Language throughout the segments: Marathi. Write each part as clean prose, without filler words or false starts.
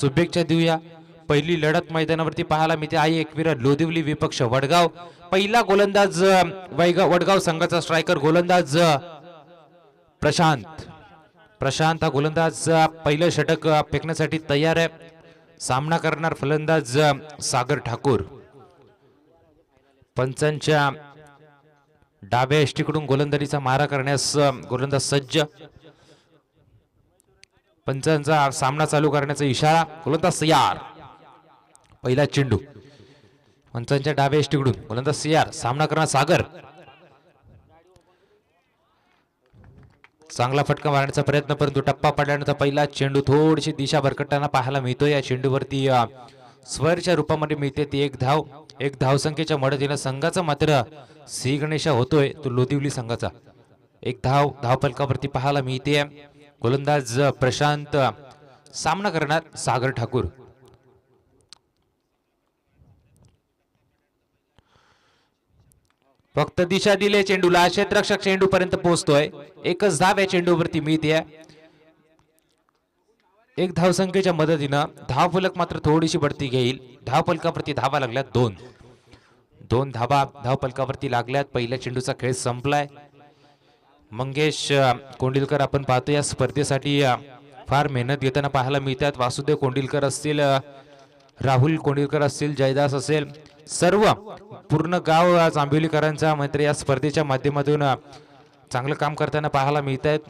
शुभेच्छा देऊया। पहिली लढत मैदानावरती पाहायला मिळते आहे एकवीर लोदिवली विपक्ष वडगाव। पहिला गोलंदाज वडगाव संघाचा स्ट्रायकर गोलंदाज प्रशांत। प्रशांत हा गोलंदाज पहिलं षटक फेकण्यासाठी तयार आहे। सामना करणार फलंदाज सागर ठाकूर। पंचांच्या डाव्या यष्टीकडून गोलंदाजीचा मारा करण्यास गोलंदाज सज्ज। पंचांचा सामना चालू करण्याचा इशारा, गोलंदाज तयार। पहिला चेंडू पंचांच्या डाव्या यष्टीकडून गोलंदाज तयार, सामना करणार सागर। चांगला फटका मारण्याचा प्रयत्न परंतु टप्पा पडल्यानंतर पहिला चेंडू थोडीशी दिशा भरकटताना पाहायला मिळतो। या चेंडूवरती स्वर्च्या रूपामध्ये मिळते ती एक धाव। एक धावसंख्येच्या मदतीने संघाचा मात्र सी गणेशा होतोय तो लोदिवली संघाचा। एक धाव फलकावरती पाहायला मिळते। गोलंदाज प्रशांत, सामना करणार सागर ठाकूर। फक्त दिशा दिले चेंडूला, क्षेत्ररक्षक चेंडू पर्यंत पोहोचतोय। एकच धाव या चेंडूवरती मिळते। एक धावसंख्येच्या मदतीनं धाव फलक मात्र थोडीशी बढती घेईल। धाव फलकावरती धावा लागल्यात दोन धावा धाव फलकावरती लागल्यात। पहिल्या चेंडूचा खेळ संपलाय। मंगेश कोंडिलकर आपण पाहतो या स्पर्धेसाठी फार मेहनत घेताना पाहायला मिळतात। वासुदेव कोंडिलकर असतील, राहुल कोंडिलकर असतील, जयदास असेल, सर्व पूर्ण गाव जांभिवलीकरांचा मात्र या स्पर्धेच्या माध्यमातून चांगलं काम करताना पाहायला मिळत आहेत।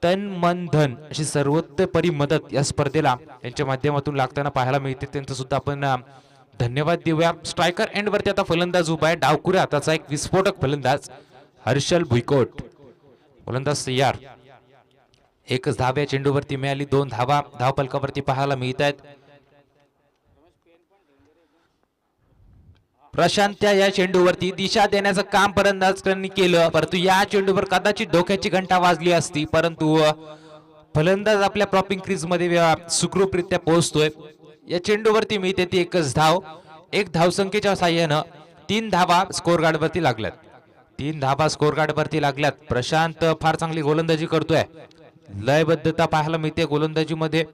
तन मन धन अशी सर्वोत्तपरी मदत या स्पर्धेला यांच्या माध्यमातून लागताना पाहायला मिळते। त्यांचं सुद्धा आपण धन्यवाद देऊया। स्ट्रायकर एंड वरती आता फलंदाज उभा आहे। डावखुऱ्या हाताचा एक विस्फोटक फलंदाज हर्षल भुईकोट। गोलंदाज तयार। एकच धाव या चेंडूवरती मिळाली। दोन धावा धाव फलकावरती पाहायला मिळत आहेत। प्रशांत या चेंडूवरती दिशा देण्याचं काम फलंदाजांनी केलं, परंतु या चेंडूवर कदाचित डोक्याची घंटा वाजली असती, परंतु फलंदाज आपल्या प्रॉपिंग क्रीज मध्ये सुखरूपरित्या पोहोचतोय। या चेंडूवरती मिळते ती एकच धाव। एक धावसंख्येच्या साहाय्यानं 3 धावा स्कोर गार्ड वरती लागल्यात। 3 धावा स्कोर गार्ड वरती लागल्यात। प्रशांत फार चांगली गोलंदाजी करतोय। लयबद्धता पाहायला मिळते गोलंदाजी मध्ये।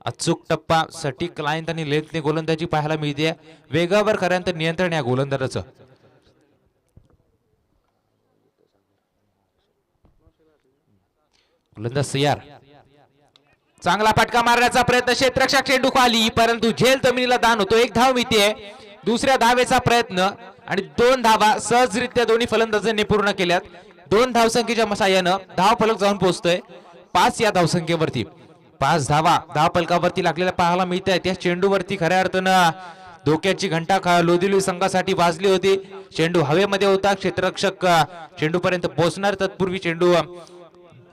अचूक टप्पा, सटीक लाईन आणि लेंथने गोलंदाजी पाहायला मिळते। वेगावर खऱ्यांत नियंत्रण या गोलंदाजाचं। गोलंदाज तयार। चांगला फटका मारण्याचा प्रयत्न, क्षेत्ररक्षक चेंडू खाली, परंतु झेल जमिनीला दान होतो। एक धाव मिळते। दुसऱ्या धावेचा प्रयत्न आणि 2 धावा सहजरित्या दोन्ही फलंदाजांनी पूर्ण केल्यात। 2 धावसंख्येच्या साहाय्यानं धाव फलक जाऊन पोहोचतोय 5 या धावसंख्येवरती। 5 धावा धाव फलकावरती लागलेल्या पाहायला मिळत आहेत। त्या चेंडूवरती खऱ्या अर्थानं धोक्याची घंटा लोदिवली संघासाठी वाजली होती। चेंडू हवेमध्ये होता, क्षेत्ररक्षक चेंडू पर्यंत पोहोचणार तत्पूर्वी चेंडू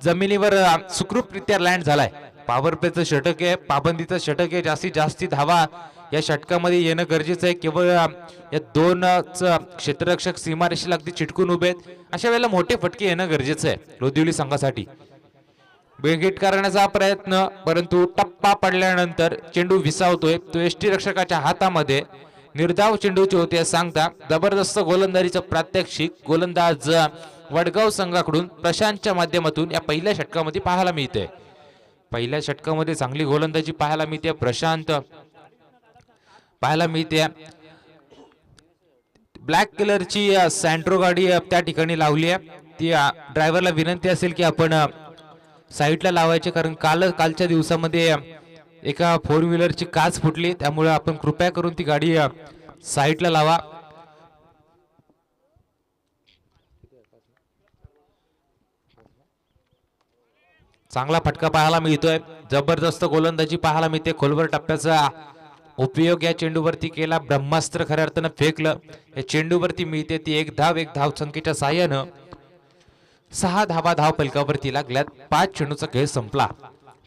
जमिनीवर सुखरूपरित्या लँड झालाय। पॉवर प्लेचं षटक आहे, पाबंदीचं षटक आहे। जास्तीत जास्त धावा या षटकामध्ये येणं गरजेचं आहे। केवळ या 2च क्षेत्ररक्षक सीमारेषेला अगदी चिटकून उभे आहेत। अशा वेळेला मोठे फटके येणं गरजेचं आहे लोदिवली संघासाठी। बेगेट करण्याचा प्रयत्न, परंतु टप्पा पडल्यानंतर चेंडू विसावतोय तो यष्टीरक्षकाच्या हातामध्ये। निर्धाव चेंडूचे होते सांगता जबरदस्त गोलंदाजीचं प्रात्यक्षिक गोलंदाज वडगाव संघाकडून प्रशांतच्या माध्यमातून या पहिल्या षटकामध्ये पाहायला मिळते। पहिल्या षटकामध्ये चांगली गोलंदाजी पाहायला मिळते। प्रशांत पाहायला मिळते। ब्लॅक कलरची सँट्रो गाडी त्या ठिकाणी लावली आहे। ती ड्रायव्हरला विनंती असेल की आपण साईडला लावायचे, कारण कालच्या दिवसामध्ये एका 4 व्हीलरची काच फुटली, त्यामुळे आपण कृपया करून ती गाडी साईडला लावा। चांगला फटका पाहायला मिळतोय। जबरदस्त गोलंदाजी पाहायला मिळते। खोलवर टप्प्याचा उपयोग या चेंडूवरती केला। ब्रह्मास्त्र खऱ्या अर्थानं फेकलं। या चेंडूवरती मिळते ती एक धाव संख्येच्या साहाय्यानं 6 धावा धाव फलकावरती लागल्यात। 5 चेंडूचा खेळ संपला।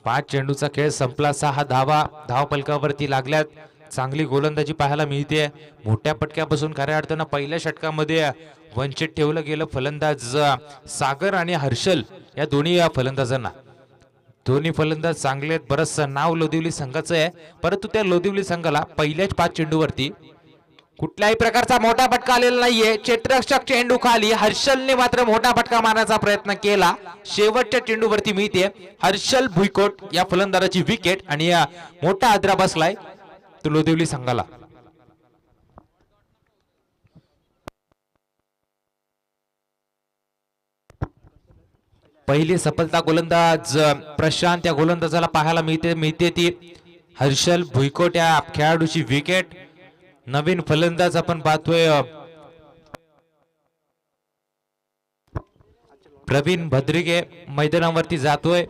5 चेंडूचा खेळ संपला। 6 धावा धाव फलकावरती लागल्यात। चांगली गोलंदाजी पाहायला मिळते। मोठ्या पटक्यापासून खऱ्या अर्थानं पहिल्या षटकामध्ये वंचित ठेवलं गेलं फलंदाज सागर आणि हर्षल या दोन्ही फलंदाजांना। दोन्ही फलंदाज चांगले आहेत। बरंचसं नाव लोदिवली संघाचं आहे, परंतु त्या लोदिवली संघाला पहिल्याच 5 चेंडूवरती कुठल्याही प्रकारचा मोठा फटका आलेला नाहीये. क्षेत्ररक्षक चेंडू खाली, हर्षलने मात्र मोठा फटका मारण्याचा प्रयत्न केला. शेवटच्या चेंडूवरती मिळते हर्षल भुईकोट या फलंदाजाची विकेट आणि या मोठा आदरा बसलाय तो लोदिवली संघाला. पहिली सफलता गोलंदाज प्रशांत या गोलंदाजाला पाहायला मिळते ती हर्षल भुईकोट या खेळाडूची विकेट. नवीन फलंदाज आपण पाहतोय प्रवीण भद्रिगे मैदानावरती जातोय.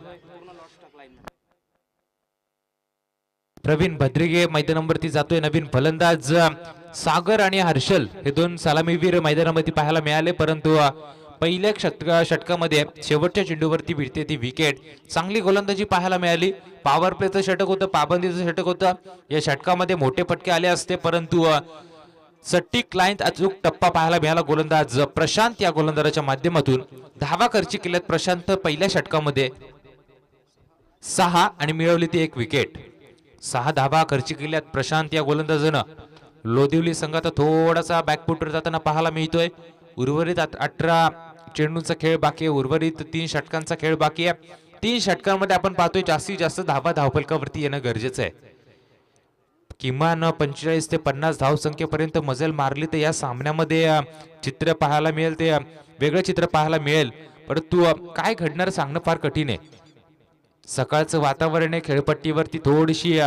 नवीन फलंदाज सागर आणि हर्षल हे दोन सलामीवीर मैदानावरती पाहायला मिळाले, परंतु पहिल्या षटकामध्ये शेवटच्या चेंडूवरती भिडते ती विकेट. चांगली गोलंदाजी पाहायला मिळाली. पॉवर प्लेचं षटक होतं, पाबंदीचं षटक होतं. या षटकामध्ये मोठे फटके आले असते, परंतु सटीक लाईन अचूक टप्पा पाहायला मिळाला गोलंदाज प्रशांत या गोलंदाजाच्या माध्यमातून. धावा खर्ची केल्यात प्रशांत पहिल्या षटकामध्ये 6 आणि मिळवली ती 1 विकेट. 6 धावा खर्ची केल्यात प्रशांत या गोलंदाजानं. लोदिवली संघात थोडासा बॅकफुटवर जाताना पाहायला मिळतोय. उर्वरित 18 चेंडूंचा खेळ बाकी आहे. उर्वरित 3 षटकांचा खेळ बाकी आहे. 3 षटकांमध्ये आपण पाहतोय जास्तीत जास्त धावा धावफलकावरती येणं गरजेचं आहे. किमान 45 ते 50 धावसंख्येपर्यंत मजल मारली तर या सामन्यामध्ये चित्र पाहायला मिळेल, ते वेगळं चित्र पाहायला मिळेल. परंतु काय घडणार सांगणं फार कठीण आहे. सकाळचं वातावरण आहे, खेळपट्टीवरती थोडीशी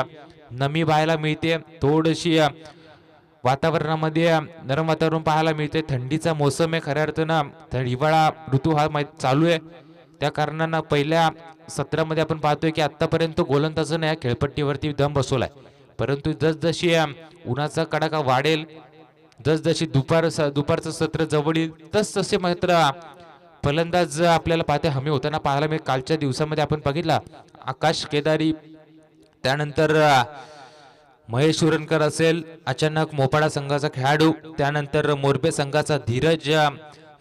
नमी पाहायला मिळते, थोडीशी वातावरणामध्ये नरम वातावरण पाहायला मिळते. थंडीचा मोसम आहे, खऱ्या अर्थानं हिवाळा ऋतू हा चालू आहे. त्या कारणानं पहिल्या सत्रामध्ये आपण पाहतोय की आतापर्यंत गोलंदाजानं या खेळपट्टीवरती दम बसवलाय, परंतु जसजशी उन्हाचा कडाका वाढेल, जसजशी दुपारचं सत्र जवळ येईल, तसतसे मात्र फलंदाज आपल्याला पाहते हमी होताना पाहायला मिळेल. कालच्या दिवसामध्ये आपण बघितला आकाश केदारी, त्यानंतर महेश उरणकर असेल, अचानक मोपाडा संघाचा खेळाडू, त्यानंतर मोरबे संघाचा धीरज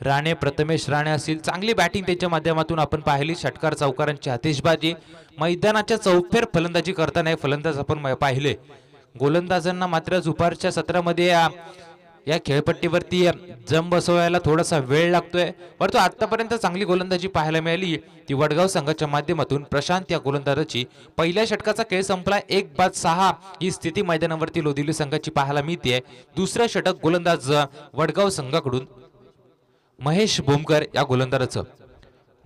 राणे, प्रथमेश राणे असतील. चांगली बॅटिंग त्यांच्या माध्यमातून आपण पाहिली. षटकार चौकारांची आतिषबाजी, मैदानाच्या चौफेर फलंदाजी करताना फलंदाज आपण पाहिले. गोलंदाजांना मात्र दुपारच्या सत्रामध्ये या खेळपट्टीवरती जम बसवायला थोडासा वेळ लागतोय, परंतु आतापर्यंत चांगली गोलंदाजी पाहायला मिळाली ती वडगाव संघाच्या माध्यमातून. प्रशांत या गोलंदाजाची पहिल्या षटकाचा खेळ संपला, 1-6 ही स्थिती मैदानावरती लोदिवली संघाची पाहायला मिळते. दुसरं षटक गोलंदाज वडगाव संघाकडून महेश भोमकर या गोलंदाजाचं.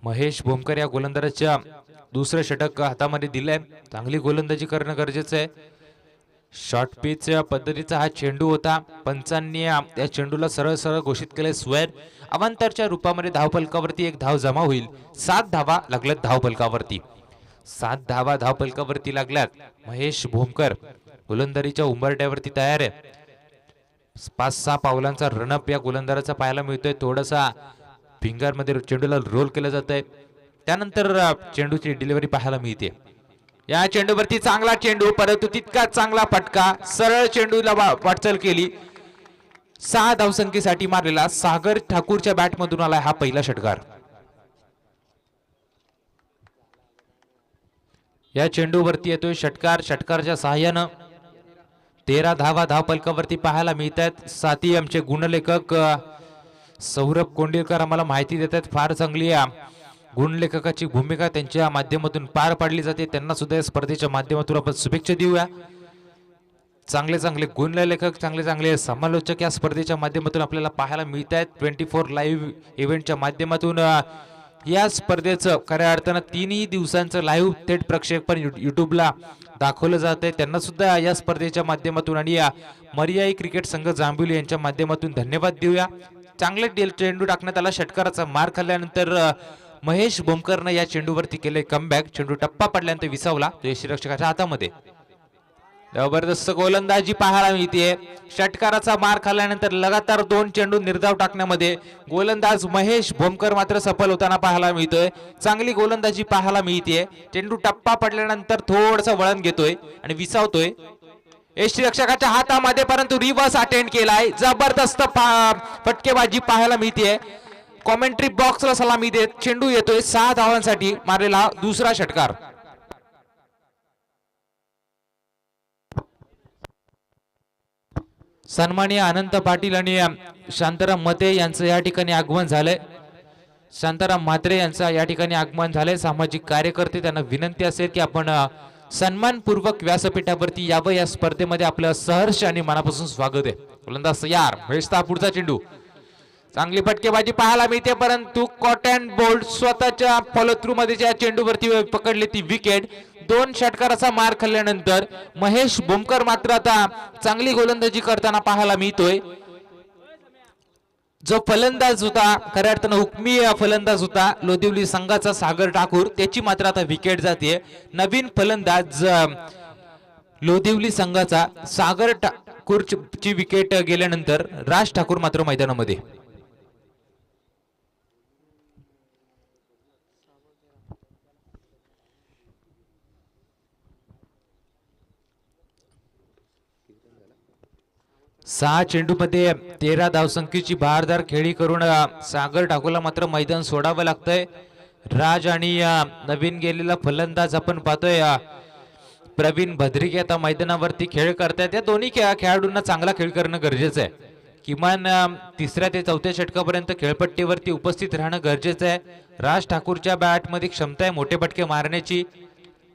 महेश भोमकर या गोलंदाजाच्या दुसरं षटक हातामध्ये दिलंय. चांगली गोलंदाजी करणं गरजेचं आहे. शॉर्ट पिच पद्धतीचा हा चेंडू होता. पंचांनी या चेंडूला सरळ सरळ घोषित केले स्क्वेअर. अवांतरच्या रूपामध्ये धावफलकावरती 1 धाव जमा होईल. 7 धावा लागल्यात धावफलकावरती. 7 धावा धावफलकावरती लागल्यात. महेश भोमकर गोलंदाजीच्या उंबरठ्यावरती तयार आहे. 5-6 पावलांचा रनअप या गोलंदाजाचा पाहायला मिळतोय. थोडासा फिंगरमध्ये चेंडूला रोल केलं जात आहे, त्यानंतर चेंडूची डिलिव्हरी पाहायला मिळते. या चेंडूवरती चांगला चेंडू, परंतु तितकाच चांगला फटका. सरळ चेंडूला वाटचाल केली. 6 धावसंख्येसाठी मारलेला सागर ठाकूरच्या बॅटमधून आला हा पहिला षटकार. या चेंडूवरती येतोय षटकार. षटकारच्या सहाय्यानं 13 धावा धावफलकावरती पाहायला मिळतात. साथी आमचे गुणलेखक सौरभ कोंडीलकर आम्हाला माहिती देतात. फार चांगली गुणलेखकाची भूमिका त्यांच्या माध्यमातून पार पाडली जाते. त्यांना सुद्धा या स्पर्धेच्या माध्यमातून आपण शुभेच्छा देऊया. चांगले चांगले गुणलेखक, चांगले चांगले समालोचक या स्पर्धेच्या माध्यमातून आपल्याला पाहायला मिळत आहेत. 24 लाईव्ह इव्हेंटच्या माध्यमातून या स्पर्धेचं खऱ्या अर्थानं 3 दिवसांचं लाईव्ह थेट प्रक्षेपण युट्यूबला दाखवलं जात आहे. त्यांना सुद्धा या स्पर्धेच्या माध्यमातून आणि या मर्याई क्रिकेट संघ जांभिवली यांच्या माध्यमातून धन्यवाद देऊया. चांगले चेंडू टाकण्यात आला. षटकाराचा मार खाल्ल्यानंतर महेश भोमकरनं या चेंडूवरती केले कमबॅक. चेंडू टप्पा पडल्यानंतर विसावला तो यष्टीरक्षकाच्या हातामध्ये. जबरदस्त गोलंदाजी पाहायला मिळते. षटकाराचा मार खाल्ल्यानंतर लगातार 2 चेंडू निर्धाव टाकण्यामध्ये गोलंदाज महेश भोमकर मात्र सफल होताना पाहायला मिळतोय. चांगली गोलंदाजी पाहायला मिळते. चेंडू टप्पा पडल्यानंतर थोडंसं वळण घेतोय आणि विसावतोय यष्टीरक्षकाच्या हातामध्ये, परंतु रिव्हर्स अटेंड केलाय. जबरदस्त फटकेबाजी पाहायला मिळते. कॉमेंट्री बॉक्सला सलामी देत चेंडू येतोय 6 धावांसाठी मारलेला दुसरा षटकार. सन्माननीय अनंत पाटील आणि शांताराम मते यांचं या ठिकाणी आगमन झालंय. शांताराम म्हात्रे यांचं या ठिकाणी आगमन झालंय. सामाजिक कार्यकर्ते, त्यांना विनंती असेल की आपण सन्मानपूर्वक व्यासपीठावरती यावं. या स्पर्धेमध्ये आपलं सहर्ष आणि मनापासून स्वागत आहे. गोलंदाज तयार, वेस्ता पुढचा चेंडू, चांगली फटकेबाजी पाहायला मिळते, परंतु कॉटन बोल्ट स्वतःच्या फॉलो थ्रू मध्ये ज्या चेंडूवरती पकडली ती विकेट. 2 षटकाराचा मार खाल्ल्यानंतर महेश भोमकर मात्र आता चांगली गोलंदाजी करताना पाहायला मिळतोय. जो फलंदाज होता, खऱ्या अर्थानं हुकमी फलंदाज होता लोधिवली संघाचा सागर ठाकूर, त्याची मात्र आता विकेट जाते. नवीन फलंदाज लोधिवली संघाचा सागर ठाकूरची विकेट गेल्यानंतर राज ठाकूर मात्र मैदानामध्ये. सहा चेंडूमध्ये 13 धावसंख्येची बहारदार खेळी करून सागर ठाकूरला मात्र मैदान सोडावं लागतंय. राज आणि नवीन गेलेला फलंदाज आपण पाहतोय प्रवीण भद्रिके आता मैदानावरती खेळ करतायत. या दोन्ही खेळाडूंना चांगला खेळ करणं गरजेचं आहे. किमान 3ऱ्या ते 4थ्या षटकापर्यंत खेळपट्टीवरती उपस्थित राहणं गरजेचं आहे. राज ठाकूरच्या बॅटमध्ये क्षमता आहे मोठे फटके मारण्याची.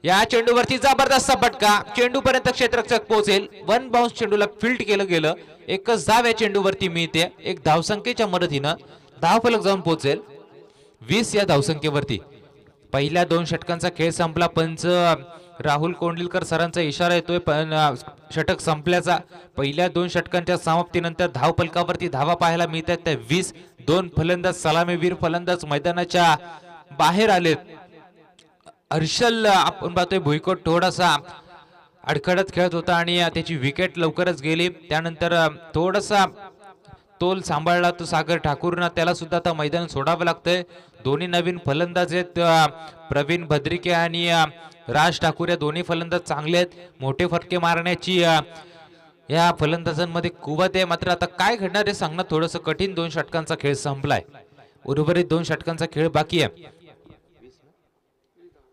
या चेंडूवरती जबरदस्त फटका, चेंडू पर्यंत क्षेत्ररक्षक पोहोचेल. 1 बाउन्स चेंडूला फील्ड केलं गेलं. एकच धाव या चेंडूवरती मिळते. 1 धावसंख्येच्या मदतीनं धावफलक जाऊन पोहोचेल 20 या धावसंख्येवरती. पहिल्या 2 षटकांचा खेळ संपला. पंच राहुल कोंडलीकर सरांचा इशारा येतोय पण षटक संपल्याचा. पहिल्या 2 षटकांच्या समाप्तीनंतर धावफलकावरती धावा पाहायला मिळतात त्या 20. 2 फलंदाज सलामीवीर फलंदाज मैदानाच्या बाहेर आलेत. हर्षल आपण पाहतोय भुईकोट थोडासा अडखडत खेळत होता आणि त्याची विकेट लवकरच गेली. त्यानंतर थोडासा तोल सांभाळला तो सागर ठाकूरनं, त्याला सुद्धा आता मैदान सोडावं लागतंय. दोन्ही नवीन फलंदाज आहेत प्रवीण भद्रिके आणि राज ठाकूर. या दोन्ही फलंदाज चांगले आहेत. मोठे फटके मारण्याची या फलंदाजांमध्ये कुवत आहे. मात्र आता काय घडणार हे सांगणं थोडंसं कठीण. 2 षटकांचा खेळ संपलाय, उर्वरित 2 षटकांचा खेळ बाकी आहे.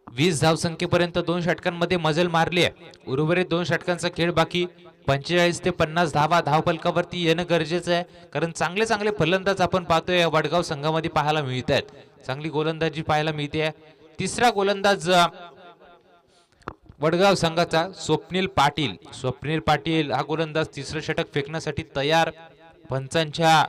20 धावसंख्येपर्यंत 2 षटकांमध्ये मजल मारली आहे. उर्वरित 2 षटकांचा खेळ बाकी. 45 ते 50 धावा धावफलकावरती येणं गरजेचं आहे, कारण चांगले चांगले फलंदाज आपण पाहतोय वडगाव संघामध्ये पाहायला मिळत आहेत. चांगली गोलंदाजी पाहायला मिळते. 3रा गोलंदाज वडगाव संघाचा स्वप्नील पाटील. स्वप्नील पाटील हा गोलंदाज 3रं षटक फेकण्यासाठी तयार. पंचांच्या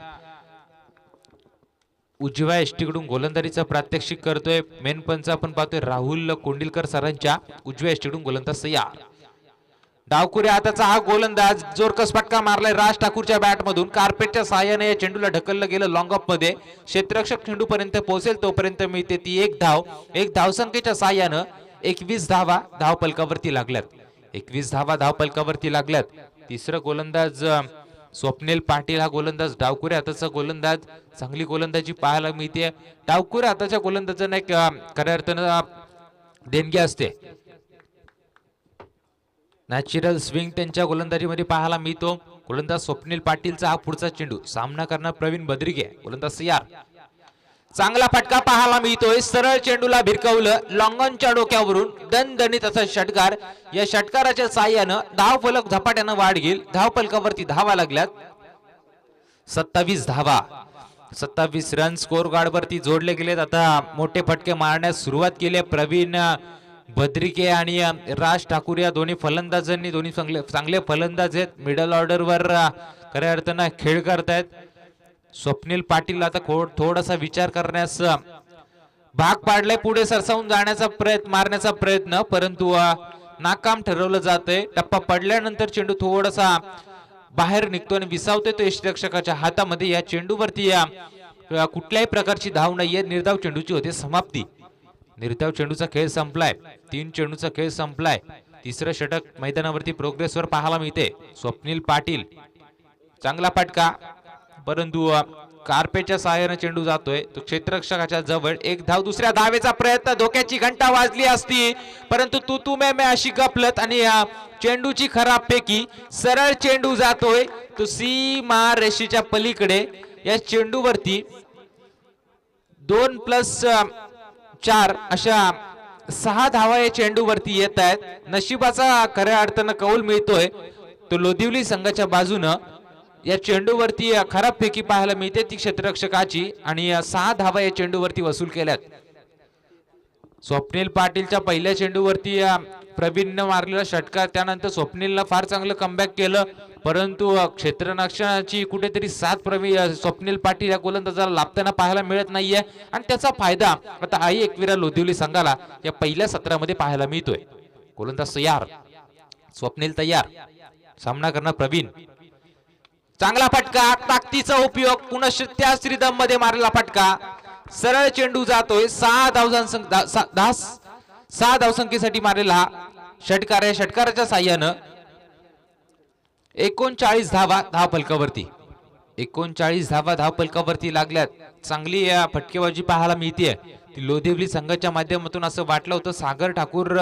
उजव्या एष्टीकडून गोलंदाजीचा प्रात्यक्षिक करतोय. मेन पंच आपण पाहतोय राहुल कोंडीलकर सरांच्या उजव्या एष्टीकडून गोलंदाज तयार. डावकुरे हाताचा हा गोलंदाज जोरकस फटका मारलाय राज ठाकूरच्या बॅटमधून. कार्पेटच्या सहाय्याने या चेंडूला ढकललं गेलं लॉंग ऑफ मध्ये. क्षेत्ररक्षक चेंडू पर्यंत पोहोचेल तोपर्यंत मिळते ती 1 धाव. 1 धावसंख्येच्या सहाय्यानं 21 धावा धावफलकावरती लागल्यात. 21 धावा धावफलकावरती लागल्यात. 3रं गोलंदाज स्वप्नील पाटील हा गोलंदाज डावकुरे हाताचा गोलंदाज. चांगली गोलंदाजी पाहायला मिळते. डावकुरे हाताच्या गोलंदाजांना एक खऱ्या अर्थानं देणगी असते. नॅचरल स्विंग त्यांच्या गोलंदाजीमध्ये पाहायला मिळतो. गोलंदाज स्वप्नील पाटीलचा हा पुढचा चेंडू. सामना करणार प्रवीण भद्रिके. गोलंदाज तयार. चांगला फटका पाहायला मिळतोय. सरळ चेंडूला भिरकवलं लॉंगॉनच्या डोक्यावरून. दणदणीत असा षटकार. या षटकाराच्या साह्यानं धावफलक झपाट्यानं वाढ घेईल. धावफलकावरती धावा लागल्यात 27 धावा. 27 रन स्कोर गार्ड वरती जोडले गेलेत. आता मोठे फटके मारण्यास सुरुवात केली आहे प्रवीण भद्रिके आणि राज ठाकूर. या दोन्ही फलंदाजांनी, दोन्ही चांगले फलंदाज आहेत. मिडल ऑर्डरवर खऱ्या अर्थानं खेळ करतायत. स्वप्नील पाटील आता थोडासा विचार करण्यास भाग पाडलाय. पुढे सरसावून जाण्याचा मारण्याचा प्रयत्न, परंतु नाकाम ठरवलं जातंय. टप्पा पडल्यानंतर चेंडू थोडासा बाहेर निघतो आणि विसावतोय तो यष्टिरक्षकाच्या हातामध्ये. या चेंडूवरती कुठल्याही प्रकारची धाव नाहीये. निर्धाव चेंडूची होते समाप्ती. निर्धाव चेंडूचा खेळ संपलाय. 3 चेंडूचा खेळ संपलाय. 3रं षटक मैदानावरती प्रोग्रेसवर पाहायला मिळते. स्वप्नील पाटील चांगला फटका, परंतु कार्पेटच्या सहाय्याने चेंडू जातोय तो क्षेत्ररक्षकाच्या जवळ. 1 धाव. 2ऱ्या धावेचा प्रयत्न. धोक्याची घंटा वाजली असती, परंतु तू मे अशी गपलत आणि चेंडूची खराब फेकी. सरळ चेंडू जातोय तो सीमा रेषेच्या पलीकडे. या चेंडूवरती 2+4 अशा 6 धावा या चेंडूवरती येत आहेत. नशिबाचा खऱ्या अर्थानं कौल मिळतोय तो लोधिवली संघाच्या बाजूनं. या चेंडूवरती खराब फेकी पाहायला मिळते ती क्षेत्ररक्षकाची आणि 6 धावा या चेंडूवरती वसूल केल्यात. स्वप्नील पाटीलच्या पहिल्या चेंडूवरती प्रवीणने मारलेला षटकार, त्यानंतर स्वप्नीलला फार चांगलं कमबॅक केलं, परंतु क्षेत्ररक्षणाची कुठेतरी साथ स्वप्नील पाटील या गोलंदाजाला लाभताना पाहायला मिळत नाहीये आणि त्याचा फायदा आता आई एकविरा लोधिवली संघाला या पहिल्या सत्रामध्ये पाहायला मिळतोय. गोलंदाज तयार, स्वप्नील तयार, सामना करणार प्रवीण. चांगला फटका, ताकदीचा उपयोग, पुनश्च त्या श्रीदम मध्ये मारलेला फटका, सरळ चेंडू जातोय. 6 धावसंख्येसाठी मारलेला हा षटकार आहे. षटकाराच्या साह्यानं 39 धावा धावफलकावरती, 39 धावा धावफलकावरती लागल्यात. चांगली फटकेबाजी पाहायला मिळते ती लोधिवली संघाच्या माध्यमातून. असं वाटलं होतं सागर ठाकूर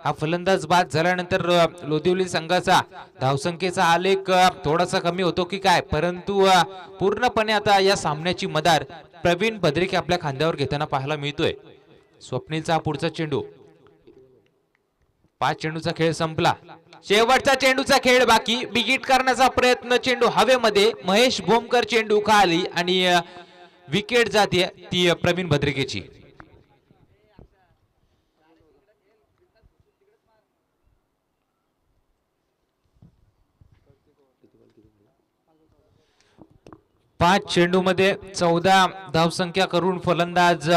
हा फलंदाज बाद झाल्यानंतर लोधिवली संघाचा धावसंख्येचा आलेख थोडासा कमी होतो की काय, परंतु पूर्णपणे आता या सामन्याची मदार प्रवीण भद्रिके आपल्या खांद्यावर घेताना पाहायला मिळतोय. स्वप्नीलचा पुढचा चेंडू, 5 चेंडूचा खेळ संपला, शेवटचा चेंडूचा खेळ बाकी. बिगिट करण्याचा प्रयत्न, चेंडू हवेमध्ये, महेश भोमकर चेंडू खाली आणि विकेट जाते ती प्रवीण भद्रिकेची. पाच चेंडू मध्ये 14 धावसंख्या करून फलंदाज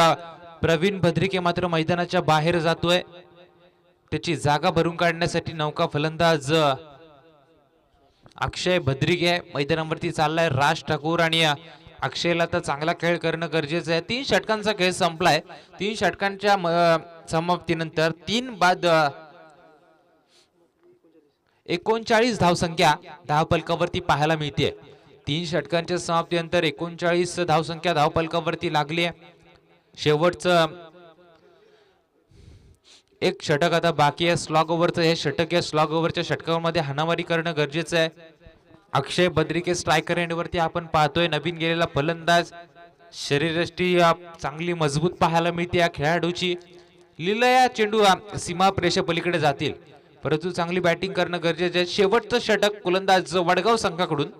प्रवीण भद्रिके मात्र मैदानाच्या बाहेर जातोय. त्याची जागा भरून काढण्यासाठी नौका फलंदाज अक्षय भद्रिके मैदानावरती चाललाय. राज ठाकूर आणि अक्षयला तर चांगला खेळ करणं गरजेचं आहे. 3 षटकांचा खेळ संपलाय. 3 षटकांच्या समाप्तीनंतर 3 बाद 39 धावसंख्या धावफलकावरती पाहायला मिळते. 3 षटकांच्या समाप्तीनंतर 39 धावसंख्या धावफलकावरती लागली आहे. शेवटचं एक षटक आता बाकी आहे. स्लॉग ओव्हरचं हे षटक आहे. स्लॉग ओव्हरच्या षटकामध्ये हाणामारी करणं गरजेचं आहे. अक्षय भद्रिके स्ट्रायकर एंडवरती आपण पाहतोय. नवीन गेलेला फलंदाज, शरीरयष्टी चांगली मजबूत पाहायला मिळते या खेळाडूची. लिलया चेंडू सीमा प्रेशा पलीकडे जातील, परंतु चांगली बॅटिंग करणं गरजेचं आहे. शेवटचं षटक गोलंदाज वडगाव संघाकडून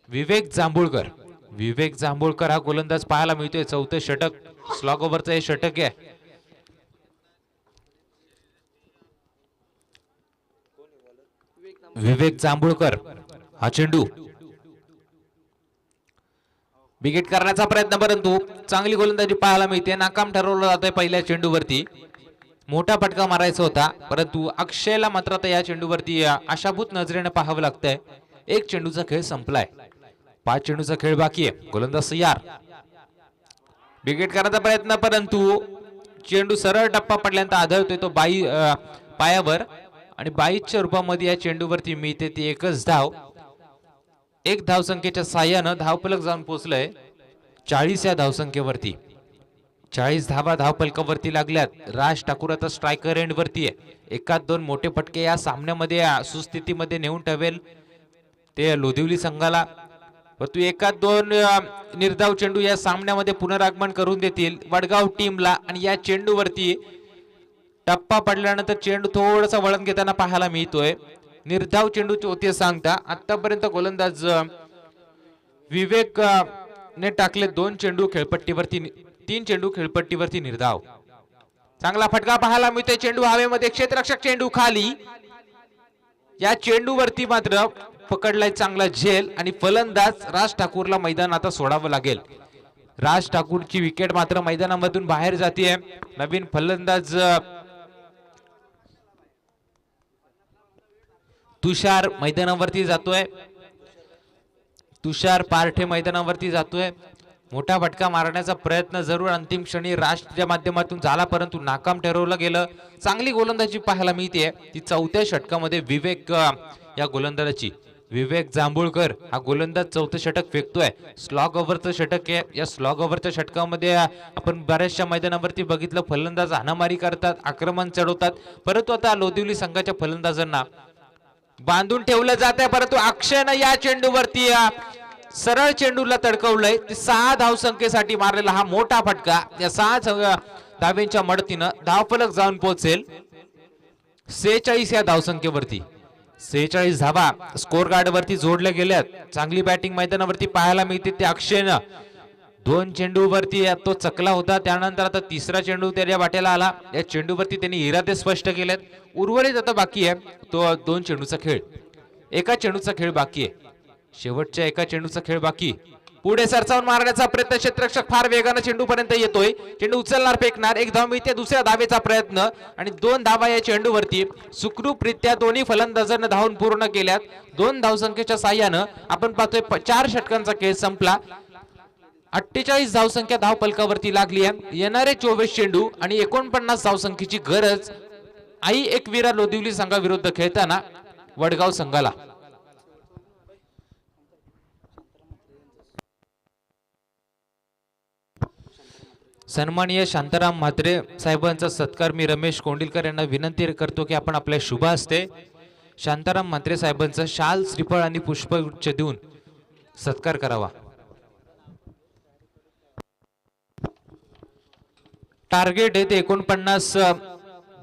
विवेक जांभूळकर. विवेक जांभूळकर हा गोलंदाज पाहायला मिळतोय. 4थं षटक स्लॉग ओव्हरचं हे षटक आहे. विवेक जांभूळकर हा चेंडू विकेट करण्याचा प्रयत्न, परंतु चांगली गोलंदाजी पाहायला मिळते. नाकाम ठरवलं जातंय पहिल्या चेंडूवरती. मोठा फटका मारायचा होता, परंतु अक्षयला मात्र आता या चेंडूवरती आशाभूत नजरेने पाहावं लागतंय. 1 चेंडूचा खेळ संपलाय. 5 चेंडूचा खेळ बाकी आहे. गोलंदाज तयार, विकेट करण्याचा प्रयत्न, परंतु चेंडू सरळ टप्पा पडल्यानंतर आदळतोय तो पायावर आणि 22च्या रूपामध्ये या चेंडूवरती मिळते ती 1च धाव. 1 धावसंख्येच्या साह्यानं धावफलक जाऊन पोहोचलंय 40 या धावसंख्येवरती. 40 धावा धावफलकावरती लागल्यात. राज ठाकूर आता स्ट्रायकर एंड वरती आहे. 1-2 मोठे फटके या सामन्यामध्ये सुस्थितीमध्ये नेऊन ठेवेल ते लोधिवली संघाला, परंतु 1-2 निर्धाव चेंडू या सामन्यामध्ये पुनरागमन करून देतील वडगाव टीमला. आणि या चेंडूवरती टप्पा पडल्यानंतर चेंडू थोडासा वळण घेताना पाहायला मिळतोय. निर्धाव चेंडू होते सांगता. आतापर्यंत गोलंदाज विवेक ने टाकले 2 चेंडू खेळपट्टीवरती, 3 चेंडू खेळपट्टीवरती निर्धाव. चांगला फटका पाहायला मिळतोय. चेंडू हवेमध्ये, क्षेत्ररक्षक चेंडू खाली. या चेंडूवरती मात्र पकडलाय चांगला झेल आणि फलंदाज राज ठाकूरला मैदान आता सोडावं लागेल. राज ठाकूरची विकेट मात्र मैदानामधून बाहेर जाते. नवीन फलंदाज तुषार मैदानावरती जातोय. तुषार पारठे मैदानावरती जातोय. मोठा फटका मारण्याचा प्रयत्न जरूर अंतिम क्षणी राष्ट्रच्या माध्यमातून झाला, परंतु नाकाम ठरवलं गेलं. चांगली गोलंदाजी पाहायला मिळते ती 4थ्या षटकामध्ये विवेक या गोलंदाजाची. विवेक जांभूळकर हा गोलंदाज 4थं षटक फेकतोय. स्लॉग ओव्हरचं षटक आहे. या स्लॉग ओव्हरच्या षटकामध्ये आपण बऱ्याचशा मैदानावरती बघितलं फलंदाज हाणामारी करतात, आक्रमण चढवतात, परंतु आता लोधिवली संघाच्या फलंदाजांना बांधून ठेवलं जात आहे. परंतु अक्षयनं या चेंडूवरती सरळ चेंडूला तडकवलंय. 6 धावसंख्येसाठी मारलेला हा मोठा फटका या 6 धाव्यांच्या मदतीनं धावफलक जाऊन पोहोचेल 46 या धावसंख्येवरती. 46 धावा स्कोर कार्ड वरती जोडल्या गेल्यात. चांगली बॅटिंग मैदानावरती पाहायला मिळते त्या अक्षयनं. 2 चेंडूवरती तो चकला होता, त्यानंतर आता तिसरा चेंडू त्याच्या वाट्याला आला. या चेंडूवरती त्यांनी इरादे स्पष्ट केलेत. उर्वरित आता बाकी आहे तो 2 चेंडूचा खेळ. एका चेंडूचा खेळ बाकी आहे. शेवटच्या एका चेंडूचा खेळ बाकी. पुढे सरसावून मारण्याचा प्रयत्न, क्षेत्ररक्षक फार वेगाने चेंडू पर्यंत येतोय. चेंडू उचलणार, फेकणार. 1 धाव मिळते. दुसऱ्या धावेचा प्रयत्न आणि 2 धावा या चेंडूवरती सुखरूपरित्या दोन्ही फलंदाजांना धावून पूर्ण केल्यात. 2 धावसंख्येच्या साह्यानं आपण पाहतोय 4 षटकांचा खेळ संपला. 48 धावसंख्या धाव पलकावरती लागली आहे. येणारे 24 चेंडू आणि 49 धावसंख्येची गरज आई एकविरा लोधिवली संघाविरुद्ध खेळताना वडगाव संघाला. सन्माननीय शांताराम म्हात्रे साहेबांचा सत्कार मी रमेश कोंडिलकर यांना विनंती करतो की आपण आपल्या शुभ हस्ते शांताराम म्हात्रे साहेबांचा शाल, श्रीफळ आणि पुष्पगुच्छ देऊन सत्कार करावा. टार्गेट आहे ते 49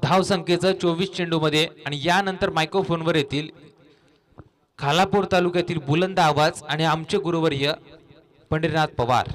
धावसंख्येचं 24 चेंडू मध्ये. आणि यानंतर मायक्रोफोनवर येतील खालापूर तालुक्यातील बुलंद आवाज आणि आमचे गुरुवर्य पंढरीनाथ पवार.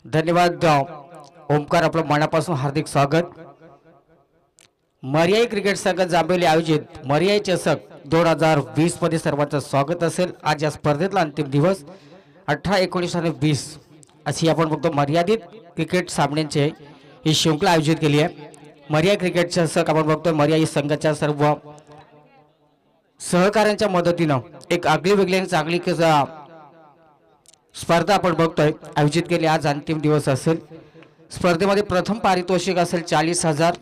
धन्यवाद ओमकार, आपलं मनापासून हार्दिक स्वागत. मर्याई क्रिकेट संघ जांभेली आयोजित मर्याई चषक 2020 मध्ये सर्वांचं स्वागत असेल. आज या स्पर्धेतला अंतिम दिवस 18, 19 आणि 20 अशी आपण बघतो मर्यादित क्रिकेट सामन्यांचे ही शृंखला आयोजित केली आहे. मर्याई क्रिकेट चषक आपण बघतोय मर्याई संघाच्या सर्व सहकाऱ्यांच्या मदतीनं एक आगळी वेगळी आणि चांगली स्पर्धा आपण बघतोय आयोजित केली. आज अंतिम दिवस असेल. स्पर्धेमध्ये प्रथम पारितोषिक असेल 40,000,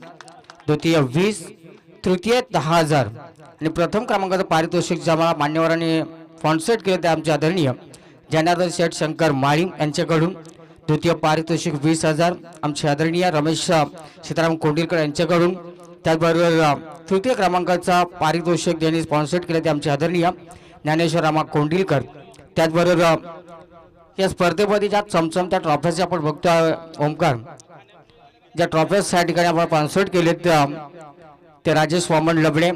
द्वितीय 20, तृतीय 10,000 आणि प्रथम क्रमांकाचं पारितोषिक ज्या मान्यवरांनी स्पॉन्सर केलं ते आमचे आदरणीय जनार्दन शेठ शंकर माळी यांच्याकडून. द्वितीय पारितोषिक 20,000 आमचे आदरणीय रमेश सीताराम कोंडिलकर यांच्याकडून. त्याचबरोबर तृतीय क्रमांकाचा पारितोषिक ज्यांनी स्पॉन्सर केलं ते आमचे आदरणीय ज्ञानेश्वर रामा कोंडिलकर. त्याचबरोबर या स्पर्धेमध्ये ज्या चमचमत्या ट्रॉफीज आपण बघतो ओमकार, ज्या ट्रॉफीज या ठिकाणी आपण स्पॉन्सर केले ते राजेश वामन लबडे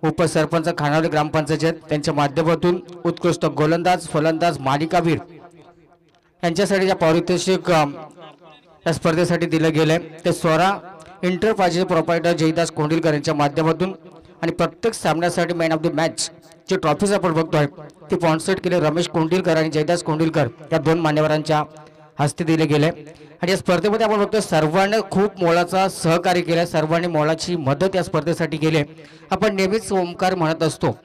उपसरपंच खानावली ग्रामपंचायत त्यांच्या माध्यमातून उत्कृष्ट गोलंदाज, फलंदाज, मालिकावीर यांच्यासाठी ज्या पारितोषिक या स्पर्धेसाठी दिलं गेलंय ते स्वरा इंटरप्राइजेस प्रोप्रायटर जयदास कोंडिलकर यांच्या माध्यमातून. आणि प्रत्येक सामन्यासाठी मॅन ऑफ द मॅच जे ट्रॉफीज आपण बघतोय ते स्पॉन्सर केले रमेश कोंडिलकर आणि जयदास कोंडिलकर या 2 मान्यवरांच्या हस्ते दिले गेले. आणि या स्पर्धेमध्ये आपण बघतोय सर्वांनी खूप मोलाचा सहकार्य केलं, सर्वांनी मोलाची मदत या स्पर्धेसाठी केली. आपण नेहमीच ओमकार म्हणत असतो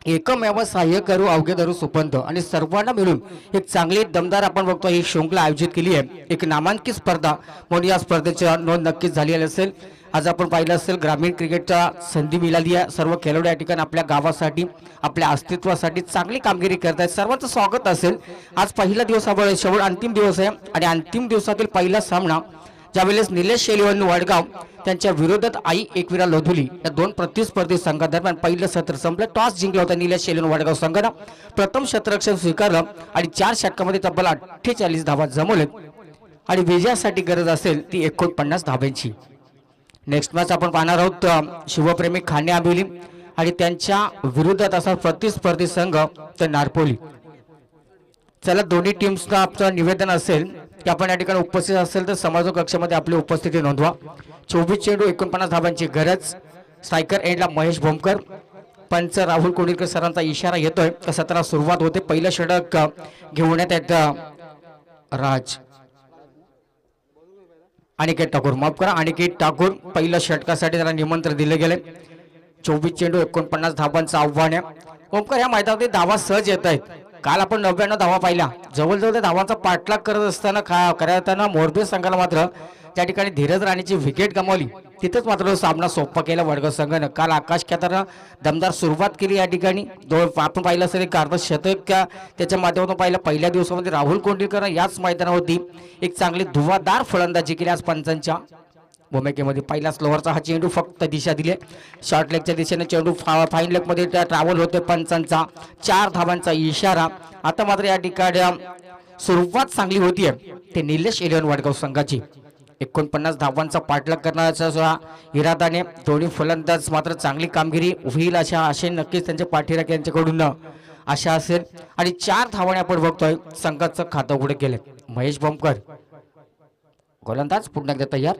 एकमेव सहाय्य करू अवघे धरू सुपंत, आणि सर्वांना मिळून एक चांगली दमदार आपण बघतो ही शृंखला आयोजित केली आहे. एक नामांकित स्पर्धा म्हणून या स्पर्धेची नोंद नक्कीच झालेली असेल. आज आपण पाहिलं असेल ग्रामीण क्रिकेटच्या संधी मिळाली आहे. सर्व खेळाडू या ठिकाणी आपल्या गावासाठी आपल्या अस्तित्वासाठी चांगली कामगिरी करत आहेत. सर्वांचं स्वागत असेल. आज पहिला दिवस शेवट अंतिम दिवस आहे आणि अंतिम दिवसातील पहिला सामना ज्यावेळेस निलेश शेलिवन वडगाव त्यांच्या विरोधात आई एकविरा लोधुली या दोन प्रतिस्पर्धी संघादरम्यान पहिलं सत्र संपलं. टॉस जिंकला होता निलेश शेलिवन वडगाव संघानं. प्रथम क्षेत्ररक्षण स्वीकारलं आणि 4 षटकामध्ये तब्बल 48 धावा जमवलेत आणि विजयासाठी गरज असेल ती 49 धाब्यांची. नेक्स्ट मॅच आपण पाहणार आहोत शिवप्रेमी खाणे आंबिवली आणि त्यांच्या विरोधात असा प्रतिस्पर्धी संघ तर नारपोली. चला दोन्ही टीम्सचं आपलं निवेदन असेल की आपण या ठिकाणी उपस्थित असेल तर समाज कक्षामध्ये आपली उपस्थिती नोंदवा. 24 चेंडू 49 धाबांची गरज. स्ट्रायकर एंडला महेश भोमकर. पंच राहुल कोंडीकर सरांचा इशारा येतोय. 17 सुरुवात होते. पहिलं षटक घेऊन येत राज अनिकेत ठाकूर माफ करा अनिकेत ठाकूर पहिल्या षटकासाठी त्याला निमंत्रण दिले गेले. 24 चेंडू 49 धाबांचं आव्हान आहे. ओमकार या मैदानामध्ये धावा सहज येत आहेत. काल आपण 99 धावा पाहिल्या. जवळजवळ त्या धावांचा पाठलाग करत असताना करताना मोरबी संघाला मात्र त्या ठिकाणी धीरज राणेची विकेट गमावली. तिथेच मात्र सामना सोपा केला वडगाव संघानं. काल आकाश खेतानं दमदार सुरुवात केली या ठिकाणी. आपण पाहिलं असेल एक अर्ध शतक त्याच्या माध्यमातून पाहिलं. पहिल्या दिवसामध्ये राहुल कोंडीकर याच मैदानावरती एक चांगली धुवाधार फलंदाजी केली आज पंचांच्या भूमिकेमध्ये. पहिला स्लोअरचा हा चेंडू फक्त दिशा दिले. शॉर्ट लेगच्या दिशेने चेंडू फाईन लेगमध्ये ट्रॅव्हल होते. पंचांचा 4 धावांचा इशारा. आता मात्र या ठिकाणी सुरुवात चांगली होतीये ते निलेश एलियन वडगाव संघाची. 49 धावांचा पाठलाग करण्याच्या इरादाने दोन्ही फलंदाज मात्र चांगली कामगिरी होईल अशा आशे नक्कीच त्यांच्या पाठीराख यांच्याकडून आशा असेल. आणि 4 धावाने आपण बघतोय संघाचं खातं उघडे केले. महेश भोमकर गोलंदाज पुन्हा एकदा तयार.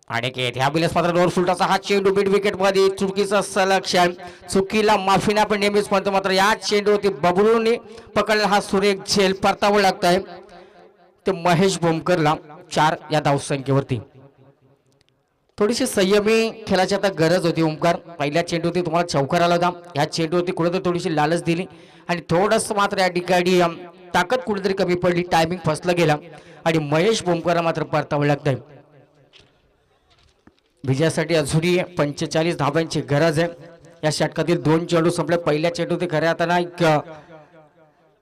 अनिकेत ह्या बिलेस मात्र दोन फुलटाचा हा चेंडू मिड विकेट मध्ये चुकीचं सलक्षण. चुकीला माफी आपण नेहमीच म्हणतो. मात्र या चेंडूवरती बबलूने पकडलेला हा सुरेख झेल परतावं लागतंय ते महेश भोमकरला 4 या धावसंख्येवरती. थोडीशी संयमी खेळाची आता गरज होती ओमकार. पहिल्या चेंडूवरती तुम्हाला चौकार आला होता. या चेंडूवरती कुठेतरी थोडीशी लालच दिली आणि थोडंसं मात्र या ठिकाणी ताकद कुठेतरी कमी पडली. टायमिंग फसलं गेला आणि महेश भोमकरला मात्र परतावं लागतंय. विजयासाठी अजूनही 45 धाब्यांची गरज आहे. या षटकातील 2 चेंडू संपले. पहिल्या चेंडूवरती खऱ्या हाताना एक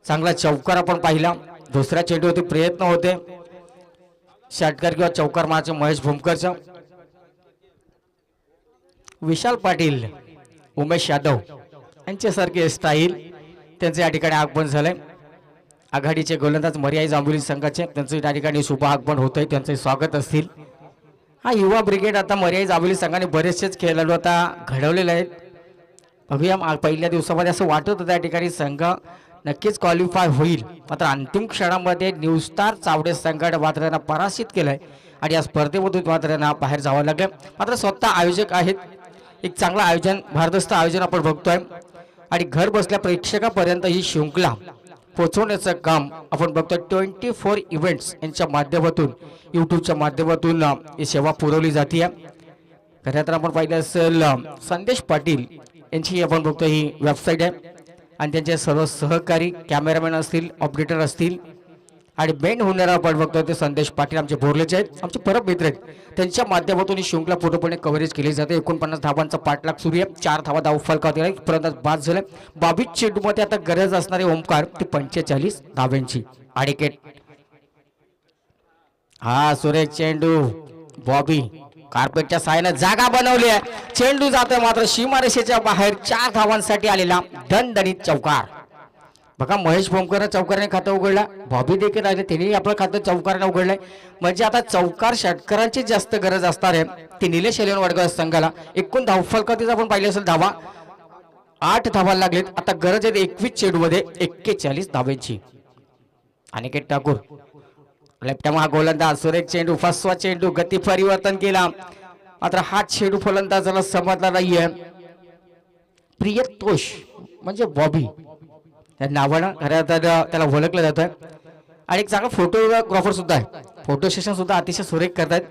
चांगला चौकार आपण पाहिला. दुसऱ्या चेंडूवरती प्रयत्न होते षटकार किंवा चौकार मारायचे महेश भोमकरचा. विशाल पाटील उमेश यादव यांच्यासारखे स्टाईल त्यांचे या ठिकाणी आगमन झालंय. आघाडीचे गोलंदाज मर्याई जांभुली संघाचे त्यांचं या ठिकाणी शुभ आगमन होतंय. त्यांचे स्वागत असतील. हा युवा ब्रिगेड आता मर्याई जांभुली संघाने बरेचसेच खेळाडू आता घडवलेले आहेत. बघूया पहिल्या दिवसामध्ये असं वाटत होतं त्या ठिकाणी संघ नक्कीच क्वालिफाय होईल. मात्र अंतिम क्षणामध्ये न्यू स्टार चावडे संघाने मात्र त्यांना पराजित केलंय आणि या स्पर्धेमधून मात्र त्यांना बाहेर जावं लागलं. मात्र स्वतः आयोजक आहेत. एक चांगलं आयोजन भारदस्त आयोजन आपण बघतोय आणि घर बसल्या प्रेक्षकापर्यंत ही शृंखला पोहोचवण्याचं काम आपण बघतोय. 24 इव्हेंट्स यांच्या माध्यमातून यूट्यूबच्या माध्यमातून ही सेवा पुरवली जाते. खरं तर आपण पाहिलं असेल संदेश पाटील यांची आपण बघतोय ही वेबसाईट आहे आणि त्यांचे सर्व सहकारी कॅमेरामॅन असतील ऑपरेटर असतील आणि मेन होणारा आपण बघतोय ते संदेश पाटील आमचे बोरलेचे आहेत. आमचे परम मित्र आहेत. त्यांच्या माध्यमातून ही शृंखला पूर्णपणे कव्हरेज केली जाते. 49 धावांचा पाठलाग सुरू आहे. 4 धावा धाव फलकावतील परंतु बाद झाले. 22 चेंडूमध्ये आता गरज असणारे ओमकार ते 45 धाव्यांची. अनिकेत हा सुरेख चेंडू बॉबी कार्पेटच्या साहाय्याने जागा बनवली आहे. चेंडू जातोय मात्र सीमारेषेच्या बाहेर. 4 धावांसाठी आलेला दणदणीत चौकार. बघा महेश भोमकर चौकाराने खातं उघडला. बॉबी देखील राहिले त्यांनी आपलं खातं चौकाराने उघडलंय. म्हणजे आता चौकार षटकारांची जास्त गरज असणार आहे ती निलेश एलियन वडगाव संघाला. एकूण धावफलकातील आपण पाहिले असेल धावा 8 धावा लागलेत. आता गरज आहे 21 चेंडूमध्ये 41 धावांची. अनिकेत ठाकूर लेफ्टहॅम हा गोलंदाज सुरेख चेंडू फसवा चेंडू गती परिवर्तन केला. मात्र हा चेंडू फलंदाजाला समजला नाहीये. प्रियतोष म्हणजे बॉबी या नावानं त्याला ओळखलं जातोय आणि एक चांगला फोटोग्राफर सुद्धा आहे. फोटो सेशन सुद्धा अतिशय सुरेख करतात.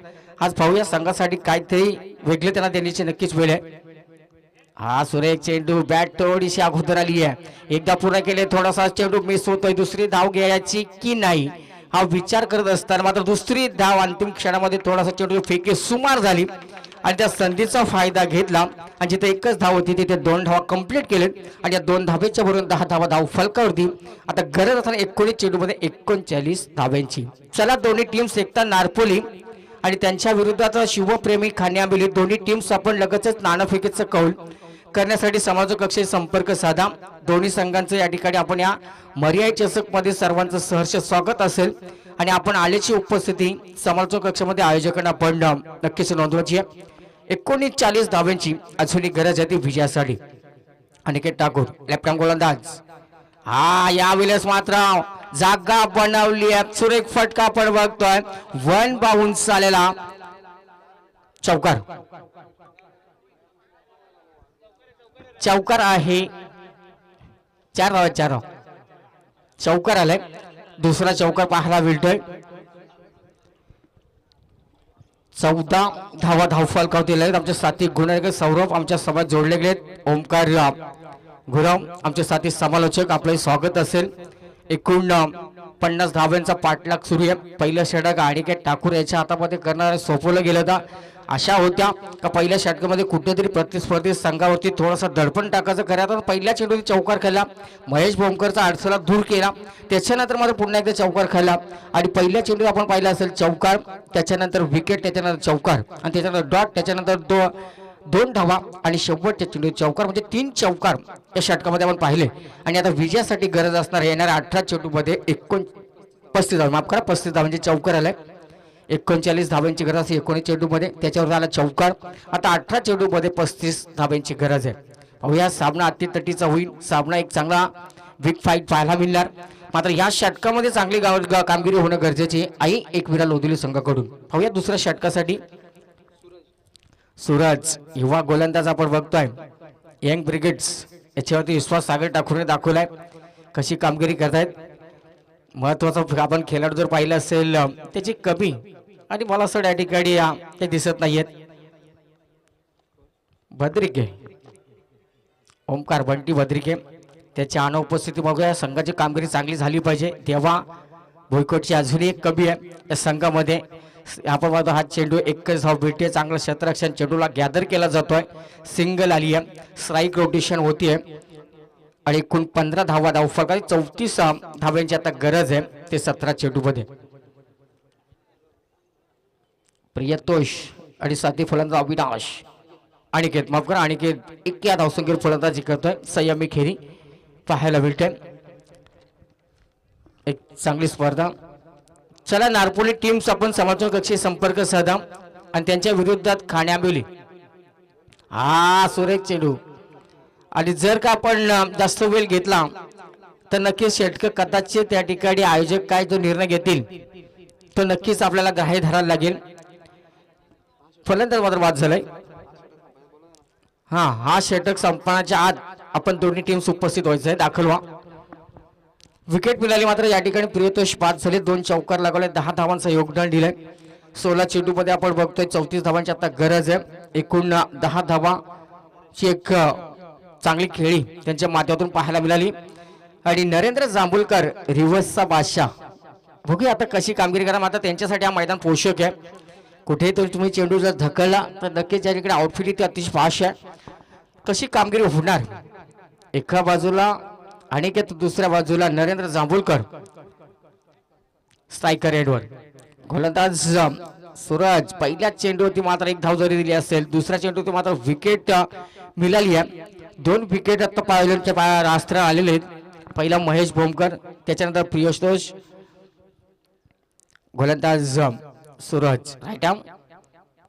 आज पाहूया संघासाठी काहीतरी वेगळे त्यांना देण्याची नक्कीच वेळ आहे. हा सुरेख चेंडू बॅट थोडीशी अगोदर आली आहे. एकदा पूर्ण केले थोडासा चेंडू मिस होतोय. दुसरी धाव घ्यायची की नाही हा विचार करत असताना मात्र दुसरी धाव अंतिम क्षणामध्ये थोडासा चेंडू फेकी सुमार झाली आणि त्या संधीचा फायदा घेतला आणि जिथे एकच धाव होती तिथे 2 धावा कंप्लीट केलेत आणि या 2 धावेच्या भरून 10 धावा धाव फलकावरती. आता गरज असताना 19 चेंडूमध्ये 39 धाव्यांची. चला दोन्ही टीम्स एकता नारपोली आणि त्यांच्या विरुद्धात शिवप्रेमी खाण्याबिली दोन्ही टीम्स आपण लगेचच नाणेफेकीचं कौल करण्यासाठी समालोचक कक्षेत संपर्क साधा. दोन्ही संघांचं या ठिकाणी आपण या मर्यादा चषक मध्ये सर्वांचं सहर्ष स्वागत असेल आणि आपण आल्याची उपस्थिती समालोचक कक्षामध्ये आयोजकांना आपण नक्कीच नोंदवायची आहे. 39 धाव्यांची अजूनही गरज आहे ती विजयासाठी. अनिकेत ठाकूर लेफ्ट आर्म गोलंदाज, हा यावेळेस मात्र जागा बनवली आहे. सुरेख फटका आपण बघतोय. 1 बाउन्स आलेला चौकार. चौकार आहे 4 धाव चौकार आलाय. दुसरा चौकार पाहायला मिळतोय. 14 धावा धाव फलकावतील आहेत. आमचे साथी गुणगायक सौरभ आमच्या सोबत जोडले गेलेत. ओमकार गुरव आमचे साथी समालोचक आपलं स्वागत असेल. एकूण 50 धाव्यांचा पाठलाग सुरू आहे. पहिलं षटक अनिकेत ठाकूर याच्या हातामध्ये करणार सोपवलं गेलं होतं. आशा होत्या का पहिल्या षटकामध्ये कुठेतरी प्रतिस्पर्धी संघावरती थोडासा दडपण टाकायचं करायचं. पहिल्या चेंडूने चौकार खाल्ला. महेश भोमकरचा अडसला दूर केला. त्याच्यानंतर मात्र पुन्हा एकदा चौकार खाल्ला आणि पहिल्या चेंडू आपण पाहिला असेल चौकार, त्याच्यानंतर विकेट, त्याच्यानंतर चौकार आणि त्याच्यानंतर डॉट, त्याच्यानंतर 2 धावा आणि शेवटच्या चेंडू चौकार, म्हणजे 3 चौकार या षटकामध्ये आपण पाहिले. आणि आता विजयासाठी गरज असणार येणाऱ्या 18 चेंडूमध्ये 35 धावा, माफ करा 35 धावा म्हणजे चौकार आलाय. 39 धाव्यांची गरज असते 19 चेंडूमध्ये, त्याच्यावर झाला चौकार. आता 18 चेंडूमध्ये 35 धाव्यांची गरज आहे. पाहूया सामना अतितटीचा होईल. सामना एक चांगला बिग फाईट पाहायला मिळणार. मात्र या षटकामध्ये चांगली कामगिरी होणं गरजेचे आहे एकविरा लोधिवली संघाकडून. पाहूया दुसऱ्या षटकासाठी सूरज युवा गोलंदाज आपण बघतोय. यंग ब्रिगेड्स याच्यावरती विश्वास सागर ठाकूरने दाखवलाय. कशी कामगिरी करतायत. महत्वाचा आपण खेळाडू जर पाहिलं असेल त्याची कमी आणि मला असं या ठिकाणी ते दिसत नाहीयेत. भद्रिके ओमकार बंटी भद्रिके त्याची अनुपस्थिती बघूया. संघाची कामगिरी चांगली झाली पाहिजे तेव्हा भुईकोटची अजूनही एक कमी आहे या संघामध्ये. आपण बघतो हा चेंडू 21 धाव भेटते. चांगलं क्षेत्ररक्षण चेंडूला गॅदर केला जातोय. सिंगल आली आहे. स्ट्राईक रोटेशन होतीये आणि एकूण 15 धावा धाव फलकाची 34 धाव्यांची आता गरज आहे ते 17 चेंडूमध्ये. प्रियतोष आणि साथी फलंदाज अविनाश अनिकेत, माफ करा अनिकेत 21 धावसंख्येवर फलंदाजी करतोय. संयमी खेरी पाहायला मिळते. एक चांगली स्पर्धा. चला नारपोली टीम्स आपण समालोचक कक्षी संपर्क साधा आणि त्यांच्या विरोधात खाण्याबिली. हा सुरेख चेंडू आणि जर का आपण जास्त वेळ घेतला तर नक्कीच षटक कदाचित त्या ठिकाणी आयोजक काय जो निर्णय घेतील तो नक्कीच आपल्याला ग्राह्य धरायला लागेल. फलंदाज मात्र बाद झालाय. हा षटक संपण्याच्या आत आपण दोन्ही टीम्स उपस्थित व्हायचं आहे. दाखल व्हा. विकेट मिळाली मात्र या ठिकाणी प्रियतोष बाद झाले. 2 चौकार लागवले. 10 धावांचं योगदान दिलंय. 16 चेंडूमध्ये आपण बघतोय 34 धावांची आता गरज आहे. एकूण 10 धावाची एक चांगली खेळी त्यांच्या माध्यमातून पाहायला मिळाली. आणि नरेंद्र जांभूलकर रिव्हर्सचा बादशाह बघूया आता कशी कामगिरी करा. आता त्यांच्यासाठी हा मैदान पोषक आहे. कुठेही तुम्ही चेंडू जर धकलला तर नक्कीच या ठिकाणी आउटफिट इथे अतिशय फास्ट आहे. कशी कामगिरी होणार. एका बाजूला अनिकेत, दुसऱ्या बाजूला नरेंद्र जांभूलकर स्ट्रायकर हेडवर. गोलंदाज सूरज पहिल्या चेंडूवरती मात्र 1 धाव जरी दिली असेल, दुसऱ्या चेंडूवरती मात्र विकेट मिळाली आहे. 2 विकेट आता पायलटच्या रास्त्र आलेले आहेत. पहिला महेश भोमकर, त्याच्यानंतर प्रियतोष. गोलंदाज सूरज राईट आर्म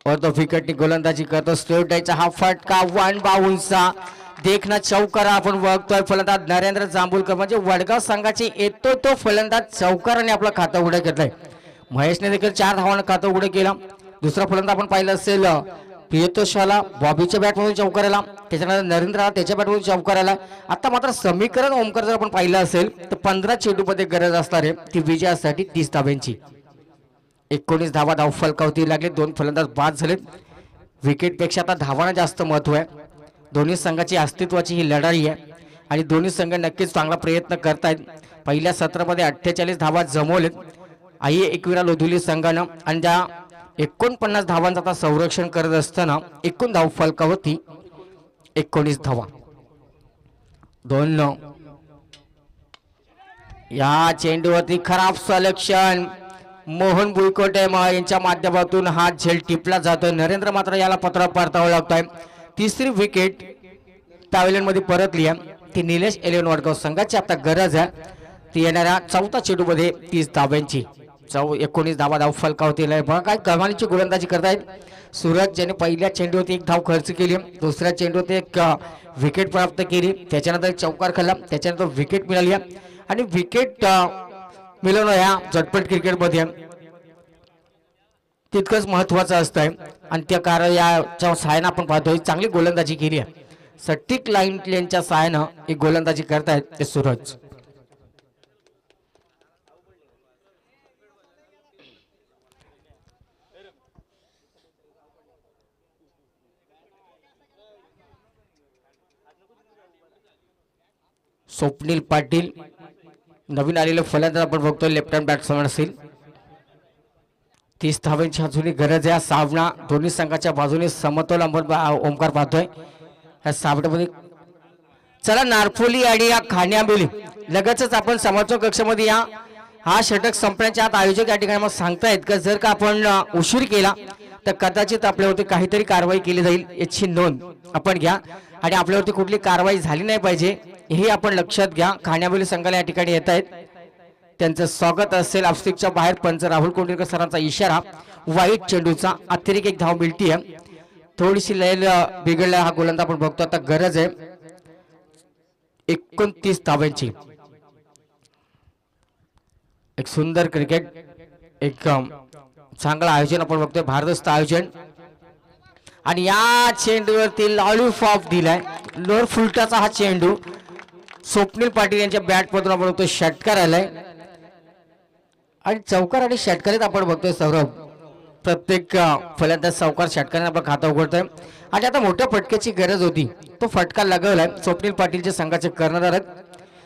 और तो विकेटनी गोलंदाजी करतो. स्ट्रेट डायचा हा फटका 1 बाउन्सचा देखना चौकार आपण बघतोय. फलंदाज नरेंद्र जांभूलकर म्हणजे वडगाव संघाची येतो तो फलंदाज चौकाराने आपलं खातं उघडं घेतलंय. महेशने देखील 4 धावांना खातं उघडं केलं. दुसरा फलंदाज आपण पाहिलं असेल प्रियतोषाला बॉबीच्या बॅटमधून चौकार आला. त्याच्यानंतर नरेंद्रला त्याच्या बॅटमधून चौकार आला. आता मात्र समीकरण ओमकार जर आपण पाहिलं असेल तर 15 चेंडूमध्ये गरज असणार आहे ती विजयासाठी 30 धाव्यांची. 19 धावा धाव फलकावती लागले. 2 फलंदाज बाद झालेत. विकेटपेक्षा आता धावांना जास्त महत्व आहे. दोन्ही संघाची अस्तित्वाची ही लढाई आहे आणि दोन्ही संघ नक्कीच चांगला प्रयत्न करतायत. पहिल्या सत्रामध्ये 48 धावा जमवलेत आई एकविरा लोधिवली संघानं आणि त्या 49 धावांचा आता संरक्षण करत असताना एकूण धाव फलकावरती 19 धावा. 2-9. या चेंडूवरती खराब सलेक्शन. मोहन बुईकोटे यांच्या माध्यमातून हा झेल टिपला जातोय. नरेंद्र मात्र याला पत्र परतावं लागतोय. तिसरी विकेट पॅव्हलियन मध्ये परतली आहे. ती निलेश एलेवन वडगाव संघाची आता गरज आहे. ती येणाऱ्या चौथा चेंडूमध्ये 30 धाब्यांची. 19 धावा धाव फलकावतील. बघा काय कमालीची गोलंदाजी करतायत सूरज, ज्याने पहिल्या चेंडूवरती 1 धाव खर्च केली, दुसऱ्या चेंडूवरती 1 विकेट प्राप्त केली, त्याच्यानंतर चौकार खाल्ला, त्याच्यानंतर विकेट मिळाली आणि विकेट मिळवणं ह्या झटपट क्रिकेटमध्ये तितकंच महत्वाचं असतंय. आणि त्या कारण याच्या सहाय्यानं आपण पाहतोय चांगली गोलंदाजी केली आहे. सटीक लाईन प्लेनच्या सहाय्यानं एक गोलंदाजी करतायत ते सूरज. स्वप्नील पाटील नवीन आलेले फलंदाज आपण बघतोय, लेफ्ट हँड बॅट्समन असेल. 30 धावांची अजूनही गरज आहे. सामना दोन्ही संघाच्या बाजूने समतोल आपण ओमकार पाहतोय. या सामन्यामध्ये चला नारपोली आणि या खाण्याबेली लगेचच आपण समालोचक कक्षामध्ये या हा षटक संपण्याच्या आत आयोजक या ठिकाणी मला सांगतायत का जर का आपण उशीर केला तर कदाचित आपल्यावरती काहीतरी कारवाई केली जाईल याची नोंद आपण घ्या. आणि आपल्यावरती कुठली कारवाई झाली नाही पाहिजे हे आपण लक्षात घ्या. खाण्याबेली संघाला या ठिकाणी येत आहेत, त्यांचं स्वागत असेल. ऑफस्टिकच्या बाहेर पंच राहुल कोंडीकर सरांचा इशारा. वाईट चेंडूचा अतिरिक्त 1 धाव मिळतीये. थोडीशी लय बिघडला हा गोलंदाज आपण बघतो. आता गरज आहे 29 धावांची. एक सुंदर क्रिकेट, एक चांगलं आयोजन आपण बघतोय, भारदस्त आयोजन. आणि या चेंडूवरती लॉलीपॉप दिलाय, लोअर फुलटाचा हा चेंडू स्वप्नील पाटील यांच्या बॅट मधून आपण बघतोय षटकार आलाय. आणि चौकार आणि षटकारीत आपण बघतोय सौरभ प्रत्येक फलंदाज चौकार षटकाने आपलं खातं उघडतोय. आणि आता मोठ्या फटक्याची गरज होती, तो फटका लागवलाय. स्वप्नील पाटीलचे संघाचे कर्णधार आहेत,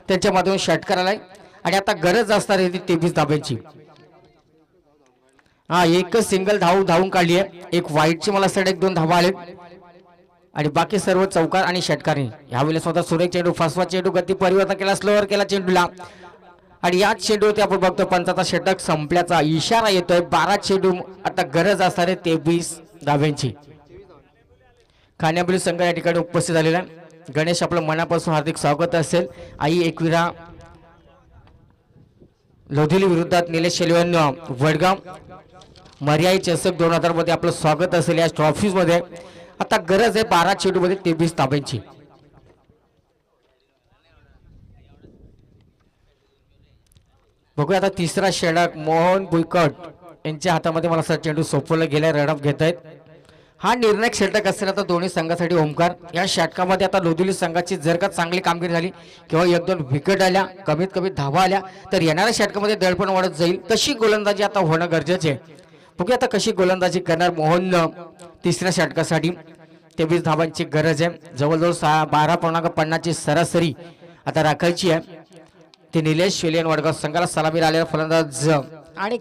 त्यांच्या माध्यमातून षटकार आलाय. आणि आता गरज असणार आहे ती 23 धाब्यांची. हा एकच सिंगल धावून काढली आहे. एक वाईटची मला असं 1-2 धावा आले आणि बाकी सर्व चौकार आणि षटकारे. यावेळेला स्वतः सुरेख चेंडू, फसवा चेंडू, गती परिवर्तन केला, स्लोअर केला चेंडूला. आणि याच चेंडूवरती आपण बघतो पंचाचा षटक संपल्याचा इशारा येतोय. 12 चेंडू आता गरज असणार आहे 23 धाब्यांची. खाण्याबेली संघ या ठिकाणी उपस्थित झालेला आहे. गणेश आपलं मनापासून हार्दिक स्वागत असेल. आई एकविरा लोधिली विरुद्धात निलेश शेलवन वडगाव मर्याई चषक 2000 मध्ये आपलं स्वागत असेल. या ट्रॉफीज मध्ये आता गरज आहे 12 चेंडू मध्ये 23 धाब्यांची. बघूया आता तिसरा षटक मोहन बुईकोट यांच्या हातामध्ये मला असा चेंडू सोपवला गेलाय. रनअप घेत आहेत. हा निर्णायक षटक असेल आता दोन्ही संघासाठी. ओमकार या षटकामध्ये आता लोधिली संघाची जर का चांगली कामगिरी झाली किंवा 1-2 विकेट आल्या, कमीत कमी धावा आल्या तर येणाऱ्या षटकामध्ये दडपण वाढत जाईल. तशी गोलंदाजी आता होणं गरजेचे आहे. बघूया आता कशी गोलंदाजी करणार मोहन तिसऱ्या षटकासाठी. 23 धावांची गरज आहे. जवळजवळ 12.50 ची सरासरी आता राखायची आहे. ते निलेश शेलियन वडगाव संघाला सलामी आलेला फलंदाज आणि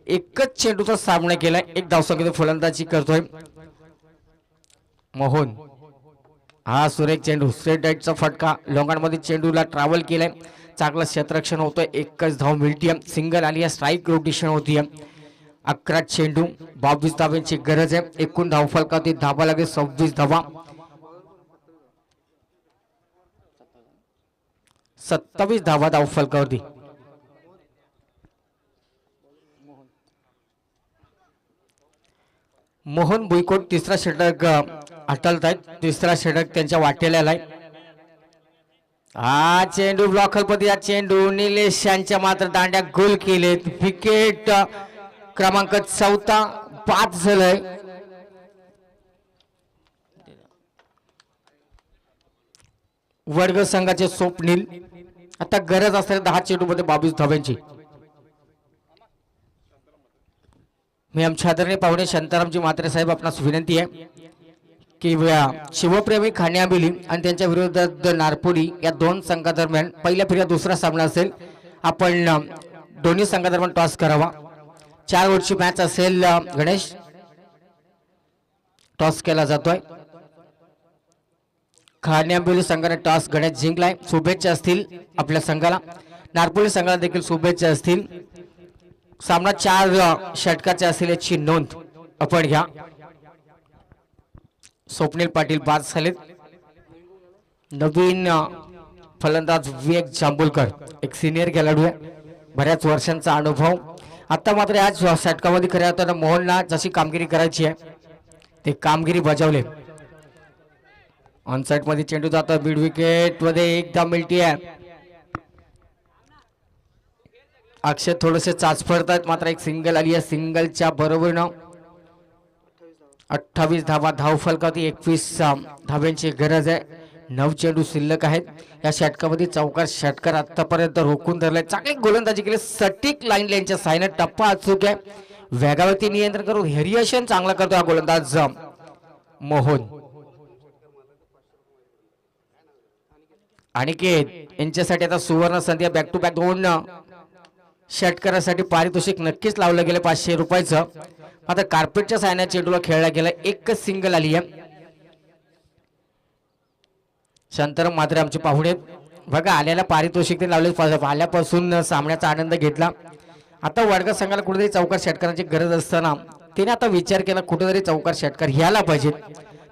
एकच चेंडूचा सामना केलाय. 1 धावसंख्येने फलंदाजी करतोय मोहन. हा सुरेख चेंडू, स्ट्रेट डाईटचा फटका, लोंगांमध्ये चेंडूला ट्रॅव्हल केलाय. चांगलं क्षेत्ररक्षण होतोय. 1च धाव मिळतीये. सिंगल आणि या स्ट्राईक रोटेशन होतीये. 11 चेंडू 22 धावांची गरज आहे. एकूण धाव फलकावरती धावा लागेल 26 धावा. 27 धावा धाव फलकावरती. मोहन बुईकोट तिसरा षटक हाताळत आहेत. तिसरा षटक त्यांच्या वाटेला आलाय. हा चेंडू ब्लॉकरपती, हा चेंडू निलेश यांच्या मात्र दांड्या गोल केलेत. विकेट क्रमांक 4 5 झालाय. वर्ग संघाचे स्वप्नील आता गरज असते 10 चेंडू मध्ये 22 धाव्यांची. मी आमच्या आदरणीय पाहुणे शांतारामजी म्हात्रे साहेब आपणास विनंती आहे की शिवप्रेमी खाण्याबेली आणि त्यांच्या विरोधात नारपोली या 2 संघादरम्यान पहिल्या फेरीचा दुसरा सामना असेल. आपण दोन्ही संघादरम्यान टॉस करावा. 4 ओव्हरची मॅच असेल गणेश. टॉस केला जातोय. खाण्याबिली संघाने टॉस गणेश जिंकलाय. शुभेच्छा असतील आपल्या संघाला. नारपोली संघाला देखील शुभेच्छा असतील. सामना 4 षटकाचे असेल याची नोंद आपण घ्या. स्वप्नील पाटील बाद झालेत. नवीन फलंदाज विवेक जांभूलकर एक सिनियर खेळाडू आहे, बऱ्याच वर्षांचा अनुभव. आता मात्र आज षटकामध्ये खऱ्या अर्थानं मोहनला जशी कामगिरी करायची आहे ते कामगिरी बजावले. ऑनसाइड मध्ये चेंडू जातो मिड विकेट मध्ये एकदा मिळती आहे. अक्षय थोडेसे चाचपडतात मात्र एक सिंगल आली आहे. सिंगलच्या बरोबरीनं 28 धावा धाव फलकावती. 21 धाव्यांची गरज आहे. 9 चेंडू शिल्लक आहेत. या षटकामध्ये चौकार षटकार आतापर्यंत रोखून धरलाय. चांगली गोलंदाजी केली. सटीक लाईन लाईनच्या साईने टप्पा अचूक आहे. वेगावरती नियंत्रण करून व्हेरिएशन चांगला करतो हा गोलंदाज मोहन. अनिकेत यांच्यासाठी आता सुवर्ण संधी. बॅक टू बॅक 2 षटकारासाठी पारितोषिक नक्कीच लावलं गेलं 500 रुपयाचं. आता कार्पेटच्या सायन्या चेंडूला खेळला गेला. एकच सिंगल आली आहे. शांताराम मात्रे आमचे पाहुणे बघा आल्याला पारितोषिक ते लावले. आल्यापासून सामन्याचा आनंद घेतला. आता वडगाव संघाला कुठेतरी चौकार षटकाराची गरज असताना त्याने आता विचार केला कुठेतरी चौकार षटकार घ्यायला पाहिजे.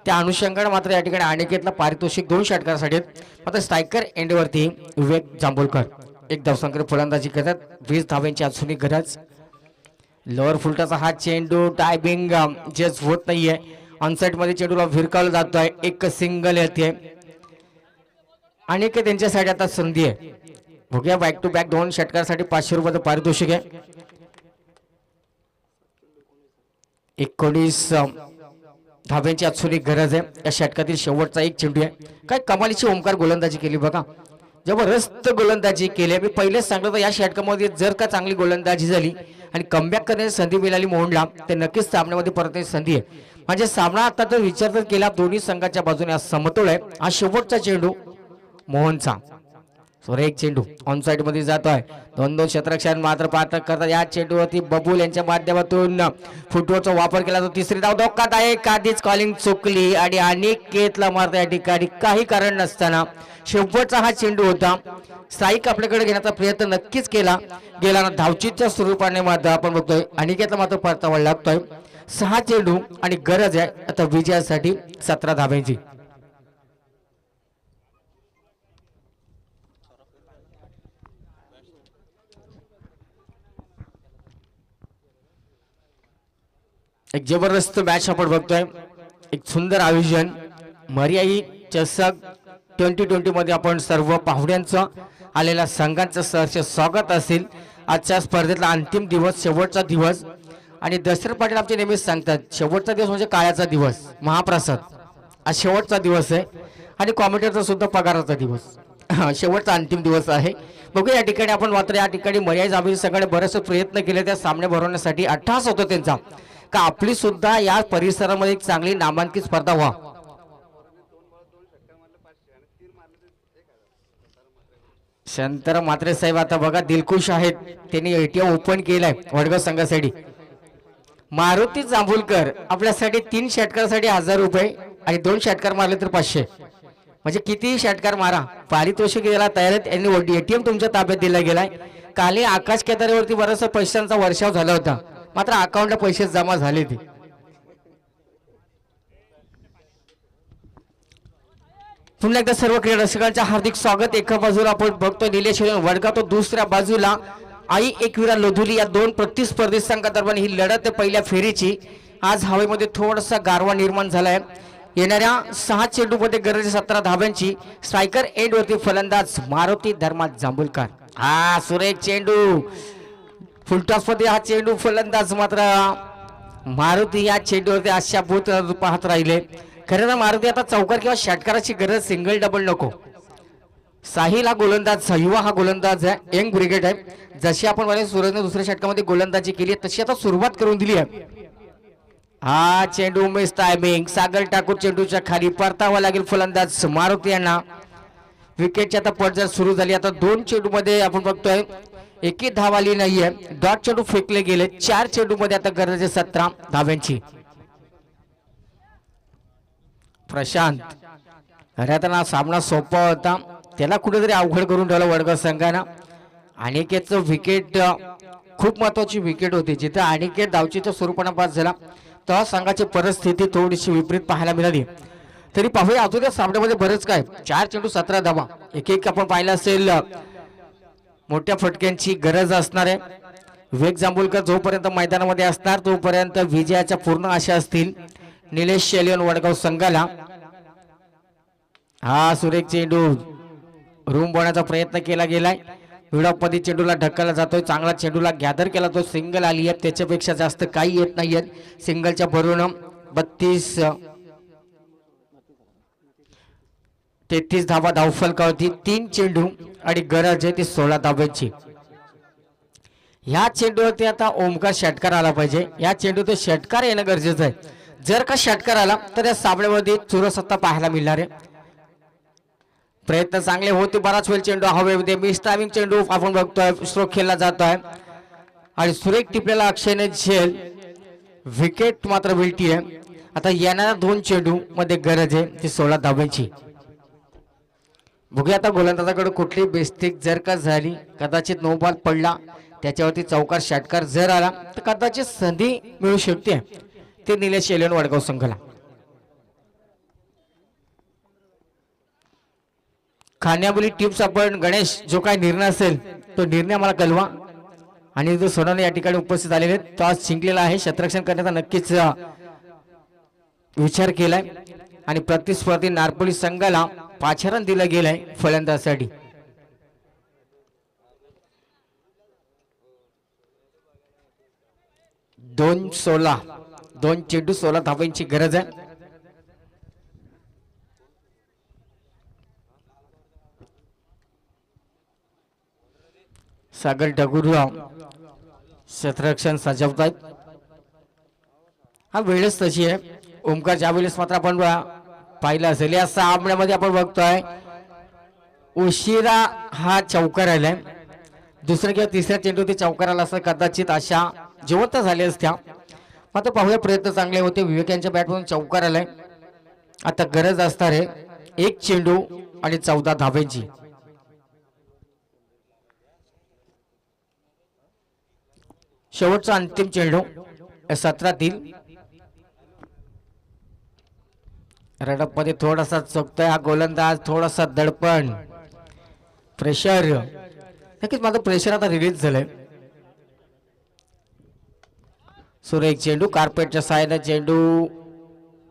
त्या अनुषंगाने मात्र या ठिकाणी अनिकेतला पारितोषिक 2 षटकारासाठी. मात्र स्ट्रायकर एंडवरती विवेक जांभूलकर एक धावसंख्येने फलंदाजी करतात. 20 धाव्यांची अजूनही गरज. लोअर फुलटाचा हा चेंडू टायमिंग जज होत नाहीये. ऑनसाइड मध्ये चेंडूला भिरकावला जातोय. एक सिंगल येते आणि त्यांच्यासाठी आता संधी आहे. बघूया बॅक टू बॅक 2 षटकारासाठी 500 रुपयाचं पारितोषिक आहे. 19 धाब्यांची अजूनही गरज आहे. या षटकातील शेवटचा एक चेंडू आहे. काय कमालीची ओमकार गोलंदाजी केली बघा. जबरदस्त गोलंदाजी केली. मी पहिलेच सांगतो या षटकामध्ये जर का चांगली गोलंदाजी झाली आणि कमबॅक करण्याची संधी मिळाली मोहनला तर नक्कीच सामन्यामध्ये परत संधी आहे. म्हणजे सामना आता तर विचार जर केला दोन्ही संघाच्या बाजूने समतोल आहे. हा शेवटचा चेंडू मोहनचा. एक चेंडू ऑनसाइड मध्ये जातोय. 2 क्षेत्ररक्षण मात्र पात्र करतात. या चेंडूवरती बबूल यांच्या माध्यमातून फुटबॉलचा वापर केला जातो. तिसरी धाव धोक्यात आहे. काधीच कॉलिंग चुकली आणि अनिकेतला मारता या ठिकाणी काही कारण नसताना शेवटचा हा चेंडू होता. स्ट्राईक आपल्याकडे घेण्याचा प्रयत्न नक्कीच केला गेला ना. धावचीच्या स्वरूपाने मात्र आपण बघतोय अनिकेतला मात्र परतावा लागतोय. 6 चेंडू आणि गरज आहे आता विजयासाठी 17 धाब्यांची. एक जबरदस्त मॅच आपण बघतोय. एक सुंदर आयोजन. मर्याई चषक 2020 मध्ये आपण सर्व पाहुण्यांचं आलेल्या संघांचं सहर्ष स्वागत असेल. आजच्या स्पर्धेतला अंतिम दिवस शेवटचा दिवस आणि दशरथ पाटील आमचे नेहमीच सांगतात शेवटचा दिवस म्हणजे काळाचा दिवस. महाप्रसाद आज शेवटचा दिवस आहे आणि कॉमेंटेटरचा सुद्धा पगाराचा दिवस. शेवटचा अंतिम दिवस आहे. बघूया या ठिकाणी आपण मात्र या ठिकाणी मर्याई जांभळी संघाने बरेचसे प्रयत्न केले त्या सामने भरवण्यासाठी. अट्टहास होतो त्यांचा का आपली सुद्धा या परिसरामध्ये एक चांगली नामांकित स्पर्धा व्हा. शांताराम मात्रे साहेब आता बघा दिलखुश आहेत. त्यांनी एटीएम ओपन केलाय वडगाव संघासाठी. मारुती जांभूलकर आपल्यासाठी 3 षटकारासाठी 1000 रुपये आणि 2 षटकार मारले तर 500. म्हणजे किती षटकार मारा पारितोषिक द्यायला तयार आहेत. यांनी एटीएम तुमच्या ताब्यात दिला गेलाय. काल आकाश केदारेवरती बराचसा पैशांचा वर्षाव झाला होता मात्र अकाउंटला पैसे जमा झाले. ते पुन्हा एकदा सर्व क्रीडा रसिकांचे हार्दिक स्वागत. एका बाजूला आपण बघतोय निलेश वडगाव तो दुसऱ्या बाजूला आई एकविरा लोधुली. या 2 प्रतिस्पर्धी संघादरम्यान ही लढत पहिल्या फेरीची. आज हवेमध्ये थोडासा गारवा निर्माण झालाय. येणाऱ्या 6 चेंडूमध्ये गरज 17 धाब्यांची. स्ट्रायकर एंड वरती फलंदाज मारुती धर्मा जांभूलकर. हा सुरेख चेंडू फुलटॉस मध्ये हा चेंडू फलंदाज मात्र मारुती या चेंडूवरती अशा भूत पाहत राहिले. खरं तर मारुती आता चौकार किंवा षटकाराची गरज सिंगल डबल नको. साहिल हा गोलंदाज युवा हा गोलंदाज आहे. यंग ब्रिगेड आहे. जशी आपण मला सूरजने दुसऱ्या षटकामध्ये गोलंदाजी केली तशी आता सुरुवात करून दिली आहे. हा चेंडू मिस टायमिंग. सागर ठाकूर चेंडूच्या खाली परतावा लागेल फलंदाज मारुती यांना. विकेटची आता पडझड सुरू झाली. आता 2 चेंडू मध्ये आपण बघतोय एकही धाव आली नाहीये. डॉट चेंडू फेकले गेले. 4 चेंडू मध्ये आता गरज आहे 17 धाव्यांची. प्रशांत खऱ्या तर सामना सोपा होता, त्याला कुठेतरी अवघड करून ठेवलं वडगाव संघानं. अनिकेतचं विकेट खूप महत्वाची विकेट होती. जिथे अनिकेत धावचीच्या स्वरूपाने पास झाला तेव्हा संघाची परिस्थिती थोडीशी विपरीत पाहायला मिळाली. तरी पाहूया अजून या सामन्यामध्ये बरेच काय. 4 चेंडू 17 धावा. एक आपण पाहिलं असेल मोठ्या फटक्यांची गरज असणार आहे. विवेक जांभूळकर जोपर्यंत मैदानामध्ये असणार तोपर्यंत विजयाच्या पूर्ण आशा असतील निलेश शेलियन वडगाव संघाला. हा सुरेख चेंडू रूम बोलण्याचा प्रयत्न केला गेलाय. विडापदी चेंडूला ढकलला जातोय. चांगला चेंडूला गॅदर केला तो. सिंगल आली आहे, त्याच्यापेक्षा जास्त काही येत नाहीये. सिंगलच्या भरून 33 धावा धावफलकावरती. 3 चेंडू आणि गरज आहे ती 16 धाब्यांची. ह्या चेंडूवरती आता ओमकार षटकार आला पाहिजे. या चेंडूत षटकार येणं गरजेचं आहे. जर का षटकार आला तर या सामन्यामध्ये चुरसत्ता पाहायला मिळणार आहे. प्रयत्न चांगले होते. बराच वेळ चेंडू हवेमध्ये मिस टायमिंग चेंडू आपण बघतोय. स्ट्रोक खेळला जात आहे आणि सुरेख टिपलेला अक्षयने झेल. विकेट मात्र मिळती आहे. आता येणाऱ्या 2 चेंडू मध्ये गरज आहे ती 16 धाब्यांची. बघूया आता गोलंदाजाकडे कुठली बेस्टिक जर का झाली, कदाचित नो बॉल पडला, त्याच्यावरती चौकार षटकार जर आला तर कदाचित संधी मिळू शकते ते निलेश शेलियन वडगाव संघाला. खाण्याबोली टिप्स आपण गणेश जो काय निर्णय असेल तो निर्णय मला कळवा. आणि जो सोनाने या ठिकाणी उपस्थित आलेले तो आज जिंकलेला आहे. क्षेत्ररक्षण करण्याचा नक्कीच विचार केलाय आणि प्रतिस्पर्धी नारपोली संघाला 5 रन दिलं गेलंय फलंदाजासाठी. दोन चेंडू 16 धाब्यांची गरज आहे. सागर डगुरराव क्षेत्ररक्षण सजवतायत. हा वेळच तशी आहे. ओमकार ज्या वेळेस मात्र आपण पाहिलं असेल या सामन्यामध्ये आपण बघतोय उशिरा हा चौकार आलाय. दुसऱ्या किंवा तिसऱ्या चेंडू ते चौकार आला असं कदाचित अशा जिवंत झाल्या असत्या. मात्र पाहूया प्रयत्न चांगले होते. विवेक यांच्या बॅटमधून चौकार आलाय. आता गरज असणार आहे 1 चेंडू आणि 14 धाब्यांची. शेवटचा अंतिम चेंडू 17तील. रडप मध्ये थोडासा चुकतोय हा गोलंदाज. थोडासा दडपण प्रेशर. नक्कीच माझं प्रेशर आता रिलीज झालंय. सुरेख चेंडू कार्पेटच्या साहाय्याने चेंडू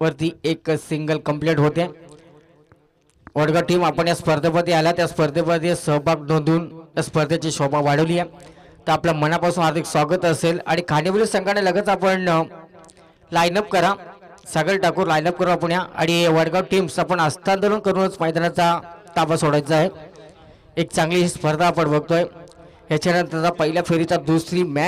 वरती एक सिंगल कंप्लीट होते. वडगाव टीम आपण या स्पर्धेमध्ये आला, त्या स्पर्धेमध्ये सहभाग नोंदवून या स्पर्धेची शोभा वाढवली आहे. तर आपल्या मनापासून हार्दिक स्वागत असेल. आणि खांडेबोली संघाने लगेच आपण लाईनअप करा. सागर ठाकूर लाईनअप करू आपण या. आणि वडगाव टीम्स आपण हस्तांतरण करूनच मैदानाचा ताबा सोडायचा आहे. एक चांगली स्पर्धा आपण बघतोय. याच्यानंतर पहिल्या फेरीचा दुसरी मॅच